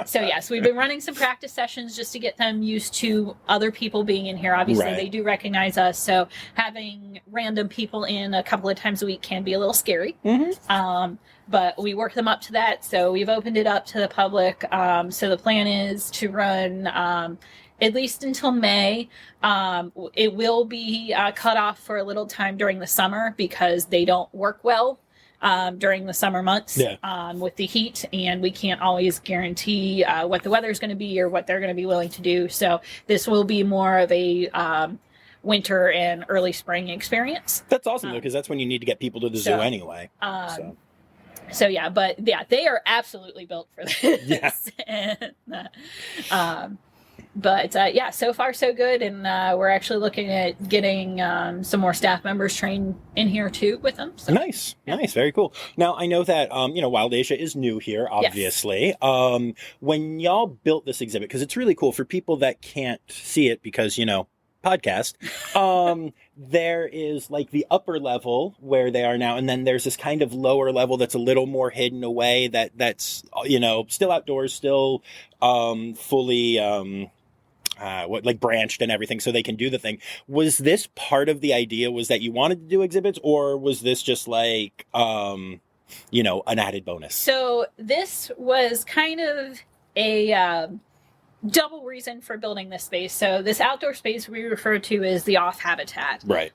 So yes, we've been running some practice sessions just to get them used to other people being in here. Obviously, Right. They do recognize us, so having random people in a couple of times a week can be a little scary. Mm-hmm. But we work them up to that, so we've opened it up to the public. So the plan is to run at least until May. It will be cut off for a little time during the summer because they don't work well during the summer months with the heat, and we can't always guarantee what the weather's going to be or what they're going to be willing to do. So this will be more of a winter and early spring experience. That's awesome, though, because that's when you need to get people to the zoo anyway. They are absolutely built for this. Yeah. So far so good, and we're actually looking at getting some more staff members trained in here too with them. So. Nice, very cool. Now I know that Wild Asia is new here, obviously. Yes. When y'all built this exhibit, because it's really cool for people that can't see it because podcast. There is like the upper level where they are now, and then there's this kind of lower level that's a little more hidden away. That's still outdoors, still fully branched and everything, so they can do the thing. Was this part of the idea? Was that you wanted to do exhibits, or was this just like an added bonus. So this was kind of a double reason for building this space. So this outdoor space we refer to as the off habitat. Right.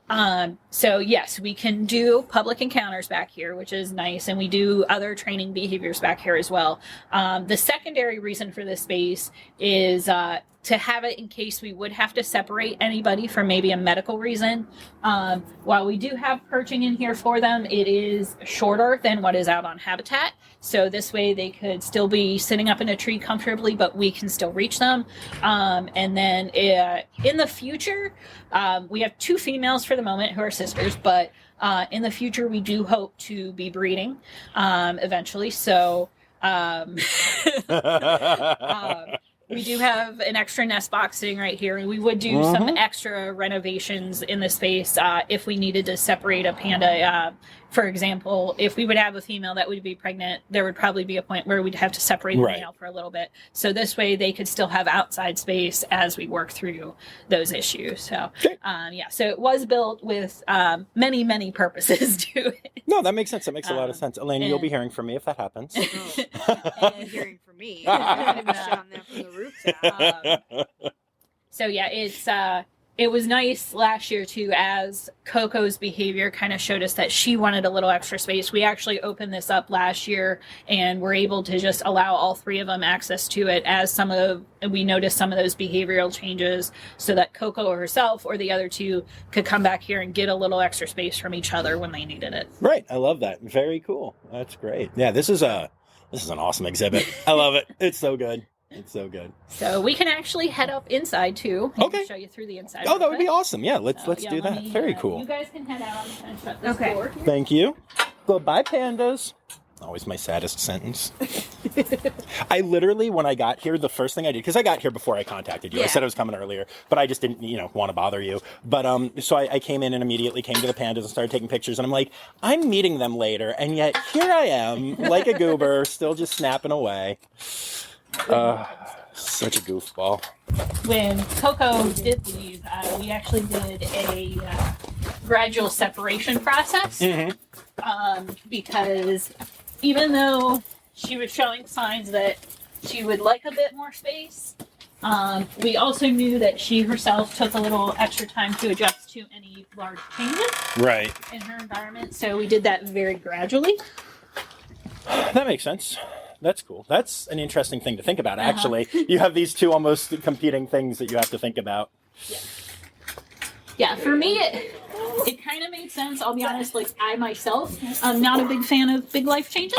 So yes, we can do public encounters back here, which is nice, and we do other training behaviors back here as well. The secondary reason for this space is to have it in case we would have to separate anybody for maybe a medical reason. While we do have perching in here for them, it is shorter than what is out on habitat. So this way they could still be sitting up in a tree comfortably, but we can still reach them. And then in the future, we have 2 females for the moment who are sisters, but in the future we do hope to be breeding eventually. So we do have an extra nest box sitting right here, and we would do some extra renovations in the space if we needed to separate a panda. For example, if we would have a female that would be pregnant, there would probably be a point where we'd have to separate the male for a little bit. So this way they could still have outside space as we work through those issues. So, so it was built with many, many purposes to it. No, that makes sense. That makes a lot of sense. Elena, you'll be hearing from me if that happens. And hearing from me. I'm going to be shouting that from the rooftop. So yeah, it was nice last year too, as Coco's behavior kind of showed us that she wanted a little extra space. We actually opened this up last year and were able to just allow all 3 of them access to it, as we noticed some of those behavioral changes, so that Coco herself or the other 2 could come back here and get a little extra space from each other when they needed it. Right. I love that. Very cool. That's great. Yeah, this is an awesome exhibit. I love it. It's so good. It's so good. So we can actually head up inside too. Okay. Show you through the inside. Oh, that would be awesome. Yeah, let's do that. Very cool. You guys can head out and shut this door. Thank you. Goodbye, pandas. Always my saddest sentence. I literally, when I got here, the first thing I did, because I got here before I contacted you. I said I was coming earlier, but I just didn't, want to bother you. But so I came in and immediately came to the pandas and started taking pictures. And I'm like, I'm meeting them later, and yet here I am, like a goober, still just snapping away. Such a goofball. When Coco did leave, we actually did a gradual separation process. Because even though she was showing signs that she would like a bit more space, we also knew that she herself took a little extra time to adjust to any large changes in her environment. So we did that very gradually. That makes sense. That's cool. That's an interesting thing to think about, actually. You have these 2 almost competing things that you have to think about. Yeah, for me, it kind of made sense. I'll be honest, like, I myself, I'm not a big fan of big life changes.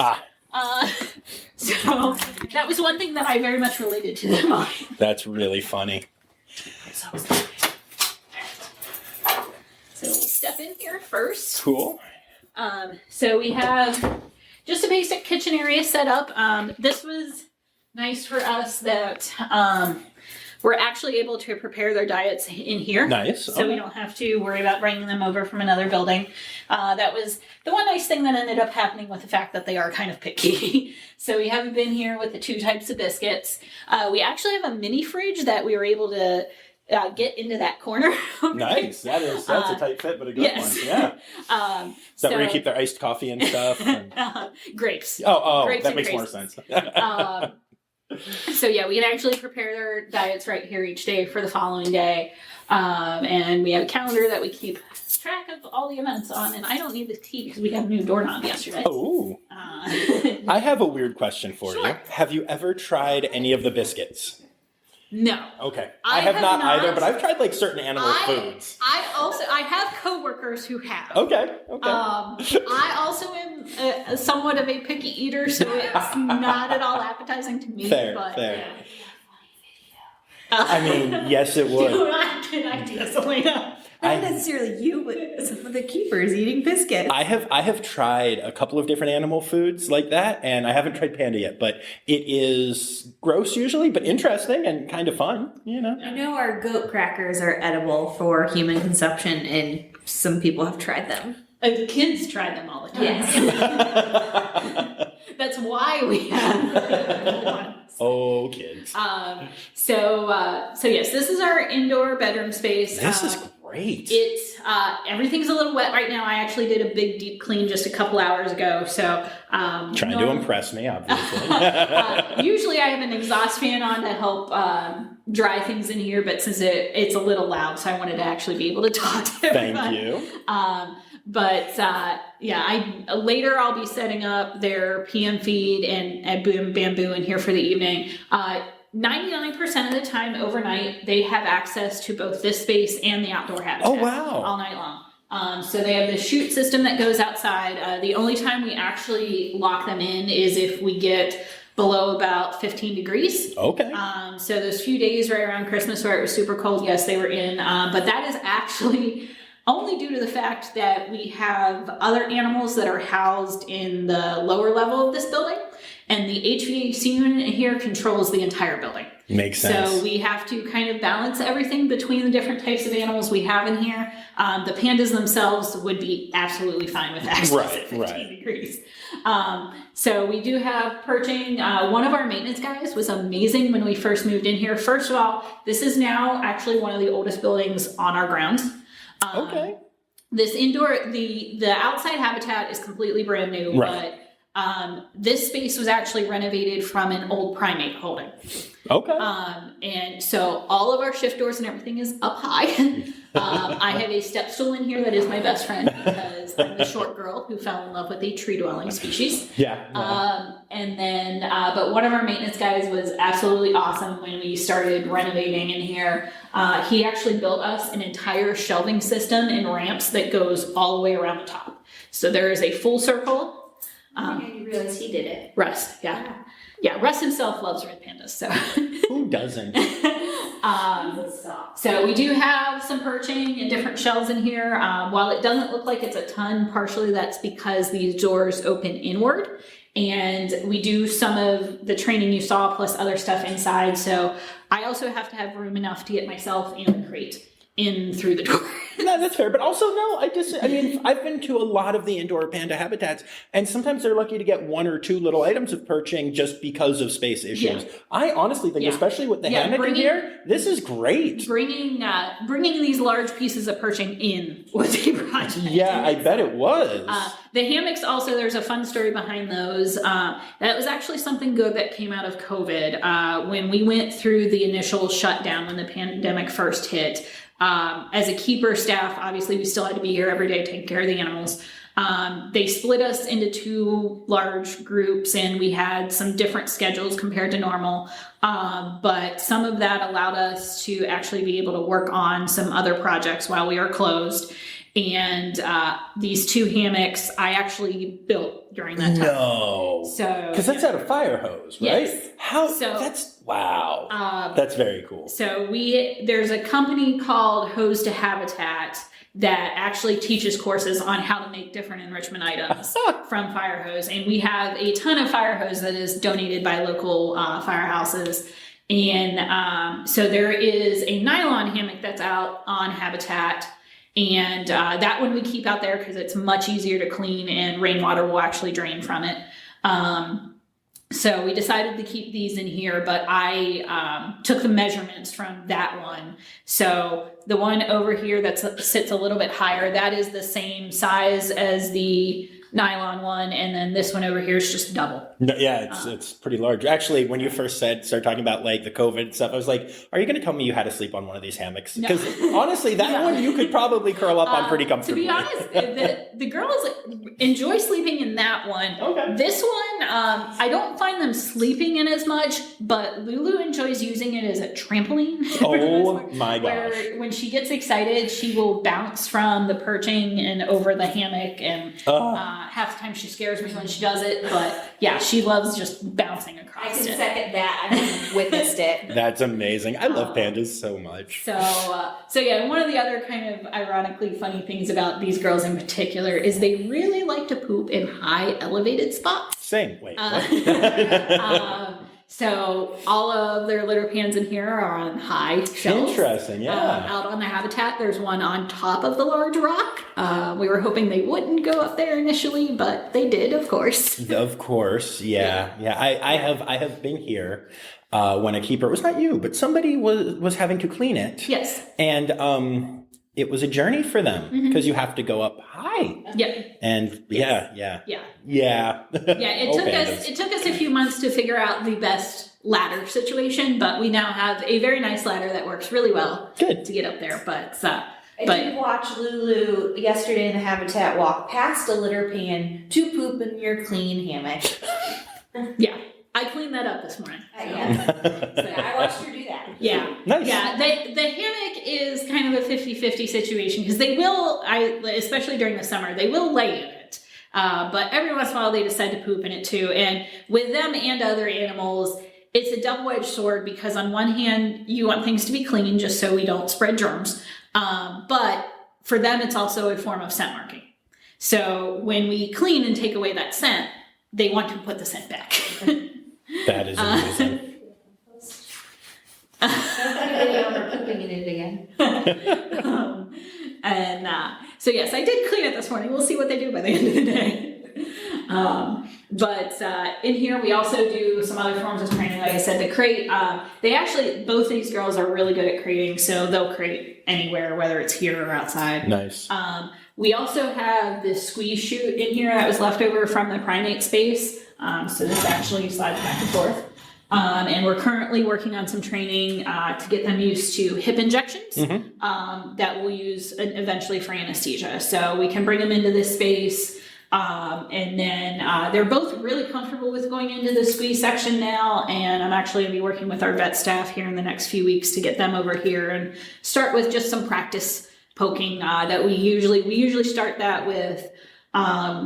So that was one thing that I very much related to them on. That's really funny. So we'll step in here first. Cool. So we have just a basic kitchen area set up. This was nice for us that we're actually able to prepare their diets in here. Nice. So we don't have to worry about bringing them over from another building. That was the one nice thing that ended up happening with the fact that they are kind of picky. So we have a bin here with the 2 types of biscuits. We actually have a mini fridge that we were able to get into that corner. Nice. That's a tight fit, but a good one. Yeah. Is that where you keep their iced coffee and stuff? And... grapes. Grapes that makes more sense. So yeah, we can actually prepare their diets right here each day for the following day. And we have a calendar that we keep track of all the events on. And I don't need the tea because we got a new doorknob yesterday. Oh. I have a weird question for you. Have you ever tried any of the biscuits? No. Okay. I have not either, but I've tried like certain animal foods. I have coworkers who have. Okay. I also am somewhat of a picky eater, so it's not at all appetizing to me. Fair. I mean, yes, it would. Can I do this, Elena? Not necessarily you, but some of the keepers eating biscuits. I have tried a couple of different animal foods like that, and I haven't tried panda yet, but it is gross usually, but interesting and kind of fun, I know our goat crackers are edible for human consumption, and some people have tried them. The kids try them all the time. Yes. That's why we have kids. So yes, this is our indoor bedroom space. This is great. It's everything's a little wet right now. I actually did a big deep clean just a couple hours ago. So trying to impress me, obviously. Usually I have an exhaust fan on to help dry things in here, but since it's a little loud, so I wanted to actually be able to talk to everybody. Thank you. Later I'll be setting up their PM feed and bamboo in here for the evening. 99% of the time overnight, they have access to both this space and the outdoor habitat. Oh, wow. All night long. So they have the chute system that goes outside. The only time we actually lock them in is if we get below about 15 degrees. Okay. So those few days right around Christmas where it was super cold, yes, they were in. But that is actually only due to the fact that we have other animals that are housed in the lower level of this building. And the HVAC unit here controls the entire building. Makes sense. So we have to kind of balance everything between the different types of animals we have in here. The pandas themselves would be absolutely fine with access at 15 degrees. So we do have perching. One of our maintenance guys was amazing when we first moved in here. First of all, this is now actually one of the oldest buildings on our grounds. Okay. This indoor, the outside habitat is completely brand new, but this space was actually renovated from an old primate holding. Okay. And so all of our shift doors and everything is up high. I have a step stool in here that is my best friend because I'm the short girl who fell in love with a tree dwelling species. Yeah. And then, but one of our maintenance guys was absolutely awesome when we started renovating in here. He actually built us an entire shelving system and ramps that goes all the way around the top. So there is a full circle. I didn't realize he did it. Russ, yeah. Yeah, Russ himself loves red pandas, so. Who doesn't? So we do have some perching and different shells in here. While it doesn't look like it's a ton, partially that's because these doors open inward. And we do some of the training you saw plus other stuff inside. So I also have to have room enough to get myself and the crate in through the door. No, that's fair. But also, no, I mean, I've been to a lot of the indoor panda habitats, and sometimes they're lucky to get one or two little items of perching just because of space issues. Yeah. I honestly think, especially with the hammock in here, this is great. Bringing these large pieces of perching in was a project. Yeah, I bet it was. The hammocks also, there's a fun story behind those. That was actually something good that came out of COVID. When we went through the initial shutdown when the pandemic first hit, as a keeper staff, obviously we still had to be here every day taking care of the animals. They split us into two large groups and we had some different schedules compared to normal. But some of that allowed us to actually be able to work on some other projects while we are closed. And these two hammocks I actually built during that time. No. So because that's out of fire hose, right? Yes. Wow. That's very cool. So there's a company called Hose to Habitat that actually teaches courses on how to make different enrichment items from fire hose. And we have a ton of fire hose that is donated by local firehouses. And so there is a nylon hammock that's out on Habitat. And that one we keep out there because it's much easier to clean and rainwater will actually drain from it. So we decided to keep these in here, but I took the measurements from that one. So the one over here that sits a little bit higher, that is the same size as the nylon one, and then this one over here is just double. No, yeah, it's pretty large. Actually, when you first started talking about like the COVID stuff, I was like, are you going to tell me you had to sleep on one of these hammocks? Because honestly, that one you could probably curl up on pretty comfortably. To be honest, the girls enjoy sleeping in that one. Okay. This one, I don't find them sleeping in as much, but Lulu enjoys using it as a trampoline. Oh my gosh. Where when she gets excited, she will bounce from the perching and over the hammock, and half the time she scares me when she does it, but yeah, she loves just bouncing across it. I can second that. I've witnessed it. That's amazing. I love pandas so much. So yeah, one of the other kind of ironically funny things about these girls in particular is they really like to poop in high elevated spots. Same. Wait. What? So all of their litter pans in here are on high shelves. Interesting, yeah. Out on the Habitat, there's one on top of the large rock. We were hoping they wouldn't go up there initially, but they did, of course. Of course, yeah. I have been here when a keeper, it was not you, but somebody was having to clean it. Yes. And it was a journey for them because you have to go up high. Yeah. And Yeah. Yeah. It took us a few months to figure out the best ladder situation, but we now have a very nice ladder that works really well Good. to get up there. But I did watch Lulu yesterday in the habitat walk past a litter pan to poop in your clean hammock. yeah, I cleaned that up this morning. So. I watched her do that. Yeah. Nice. Yeah. The hammock is kind of a 50-50 situation because they will, especially during the summer, they will lay in it. But every once in a while they decide to poop in it too. And with them and other animals, it's a double-edged sword because on one hand, you want things to be clean just so we don't spread germs. But for them, it's also a form of scent marking. So when we clean and take away that scent, they want to put the scent back. That is amazing. Pooping in it again. So yes, I did clean it this morning. We'll see what they do by the end of the day. But in here, we also do some other forms of training. Like I said, the crate, both of these girls are really good at crating, so they'll crate anywhere, whether it's here or outside. Nice. We also have this squeeze chute in here that was left over from the primate space. So this actually slides back and forth. And we're currently working on some training to get them used to hip injections that we'll use eventually for anesthesia. So we can bring them into this space. And then they're both really comfortable with going into the squeeze section now. And I'm actually going to be working with our vet staff here in the next few weeks to get them over here and start with just some practice poking that we usually start that with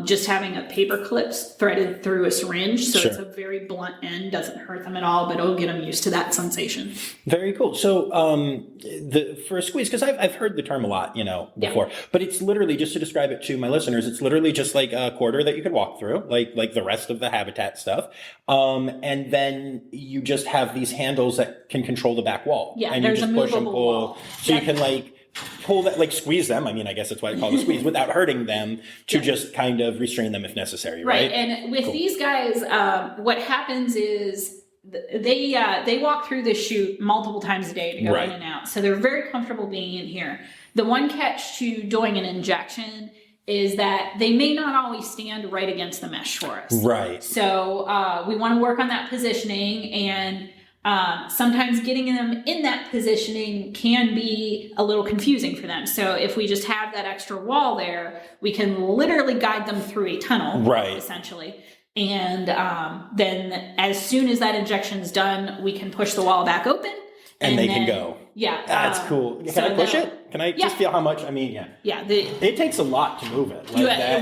just having a paper clips threaded through a syringe. So it's a very blunt end, doesn't hurt them at all, but it'll get them used to that sensation. Very cool. So for a squeeze, because I've heard the term a lot, before, but it's literally, just to describe it to my listeners, it's literally just like a quarter that you could walk through, like the rest of the habitat stuff. And then you just have these handles that can control the back wall. Yeah, and there's you just a push and movable pull. wall. So you can pull that, squeeze them. I mean, I guess that's why I call it a squeeze, without hurting them, to just kind of restrain them if necessary, right? And with these guys, what happens is they walk through the chute multiple times a day to go in and out. So they're very comfortable being in here. The one catch to doing an injection is that they may not always stand right against the mesh for us. Right. So we want to work on that positioning, and sometimes getting them in that positioning can be a little confusing for them. So if we just have that extra wall there, we can literally guide them through a tunnel, essentially. And then as soon as that injection's done, we can push the wall back open. And they can go. Yeah. That's cool. Can I push it? Can I just feel how much? I mean, Yeah. It takes a lot to move it.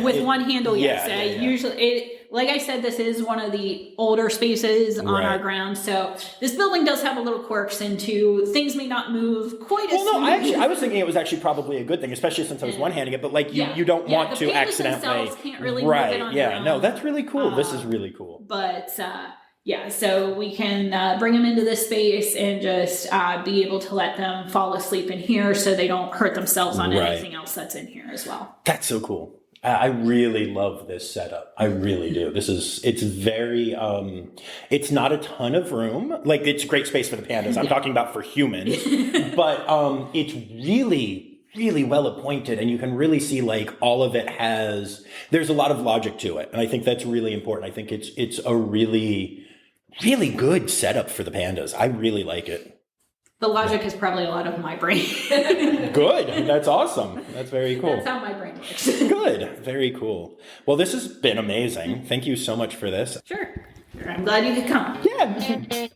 With one handle, yes. Usually, like I said, this is one of the older spaces on our ground. So this building does have a little quirks into things may not move quite as smooth. I was thinking it was actually probably a good thing, especially since I was one-handing it, but you don't want to accidentally. Can't really move it on their own. No, that's really cool. This is really cool. But so we can bring them into this space and just be able to let them fall asleep in here so they don't hurt themselves on anything else that's in here as well. That's so cool. I really love this setup. I really do. It's very, it's not a ton of room. It's a great space for the pandas. I'm talking about for humans, but it's really, really well appointed, and you can really see all of it there's a lot of logic to it. And I think that's really important. I think it's a really, really good setup for the pandas. I really like it. The logic is probably a lot of my brain. Good. That's awesome. That's very cool. That's how my brain works. Good. Very cool. Well, this has been amazing. Thank you so much for this. Sure. I'm glad you could come. Yeah.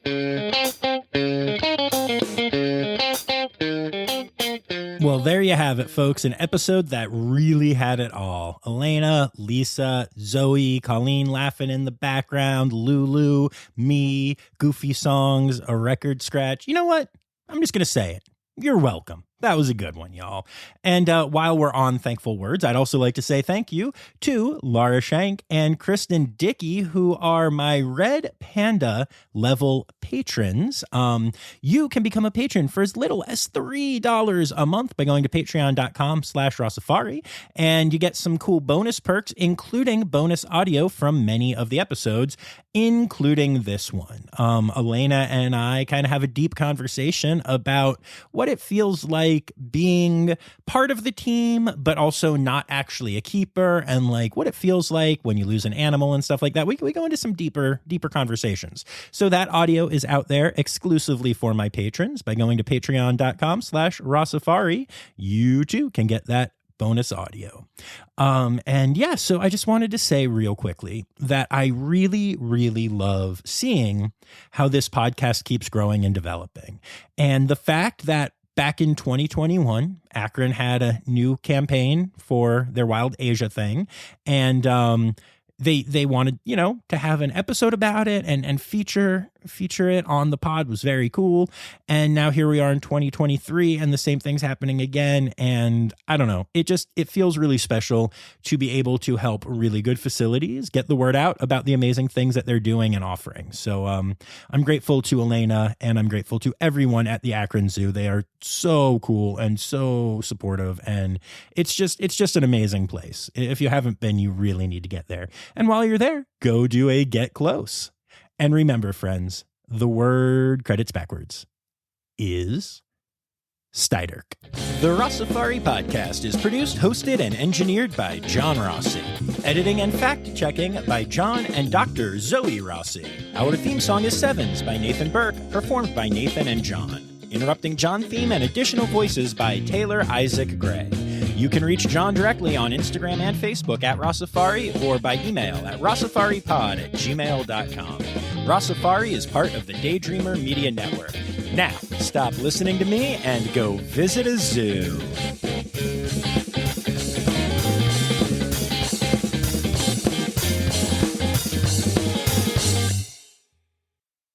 Well, there you have it, folks. An episode that really had it all. Elena, Lisa, Zoe, Colleen laughing in the background, Lulu, me, goofy songs, a record scratch. You know what? I'm just going to say it. You're welcome. That was a good one, y'all. And while we're on thankful words, I'd also like to say thank you to Laura Shank and Kristen Dickey, who are my Red Panda level patrons. You can become a patron for as little as $3 a month by going to patreon.com/Rossifari, and you get some cool bonus perks, including bonus audio from many of the episodes, including this one. Elena and I kind of have a deep conversation about what it feels like like being part of the team, but also not actually a keeper, and like what it feels like when you lose an animal and stuff like that. We go into some deeper conversations. So that audio is out there exclusively for my patrons by going to patreon.com/Rossifari. You too can get that bonus audio. And yeah, so I just wanted to say real quickly that I really, really love seeing how this podcast keeps growing and developing. And the fact that back in 2021, Akron had a new campaign for their Wild Asia thing. And they wanted, to have an episode about it and feature it on the pod was very cool. And now here we are in 2023 and the same thing's happening again. And I don't know, it feels really special to be able to help really good facilities get the word out about the amazing things that they're doing and offering. So I'm grateful to Elena and I'm grateful to everyone at the Akron Zoo. They are so cool and so supportive, and it's just an amazing place. If you haven't been, you really need to get there. And while you're there, go do a get close. And remember, friends, the word credits backwards is Steiderk. The Rossifari podcast is produced, hosted, and engineered by John Rossi. Editing and fact-checking by John and Dr. Zoe Rossi. Our theme song is Sevens by Nathan Burke, performed by Nathan and John. Interrupting John theme and additional voices by Taylor Isaac Gray. You can reach John directly on Instagram and Facebook at Rossifari or by email at rossifaripod@gmail.com. Rossifari is part of the Daydreamer Media Network. Now, stop listening to me and go visit a zoo.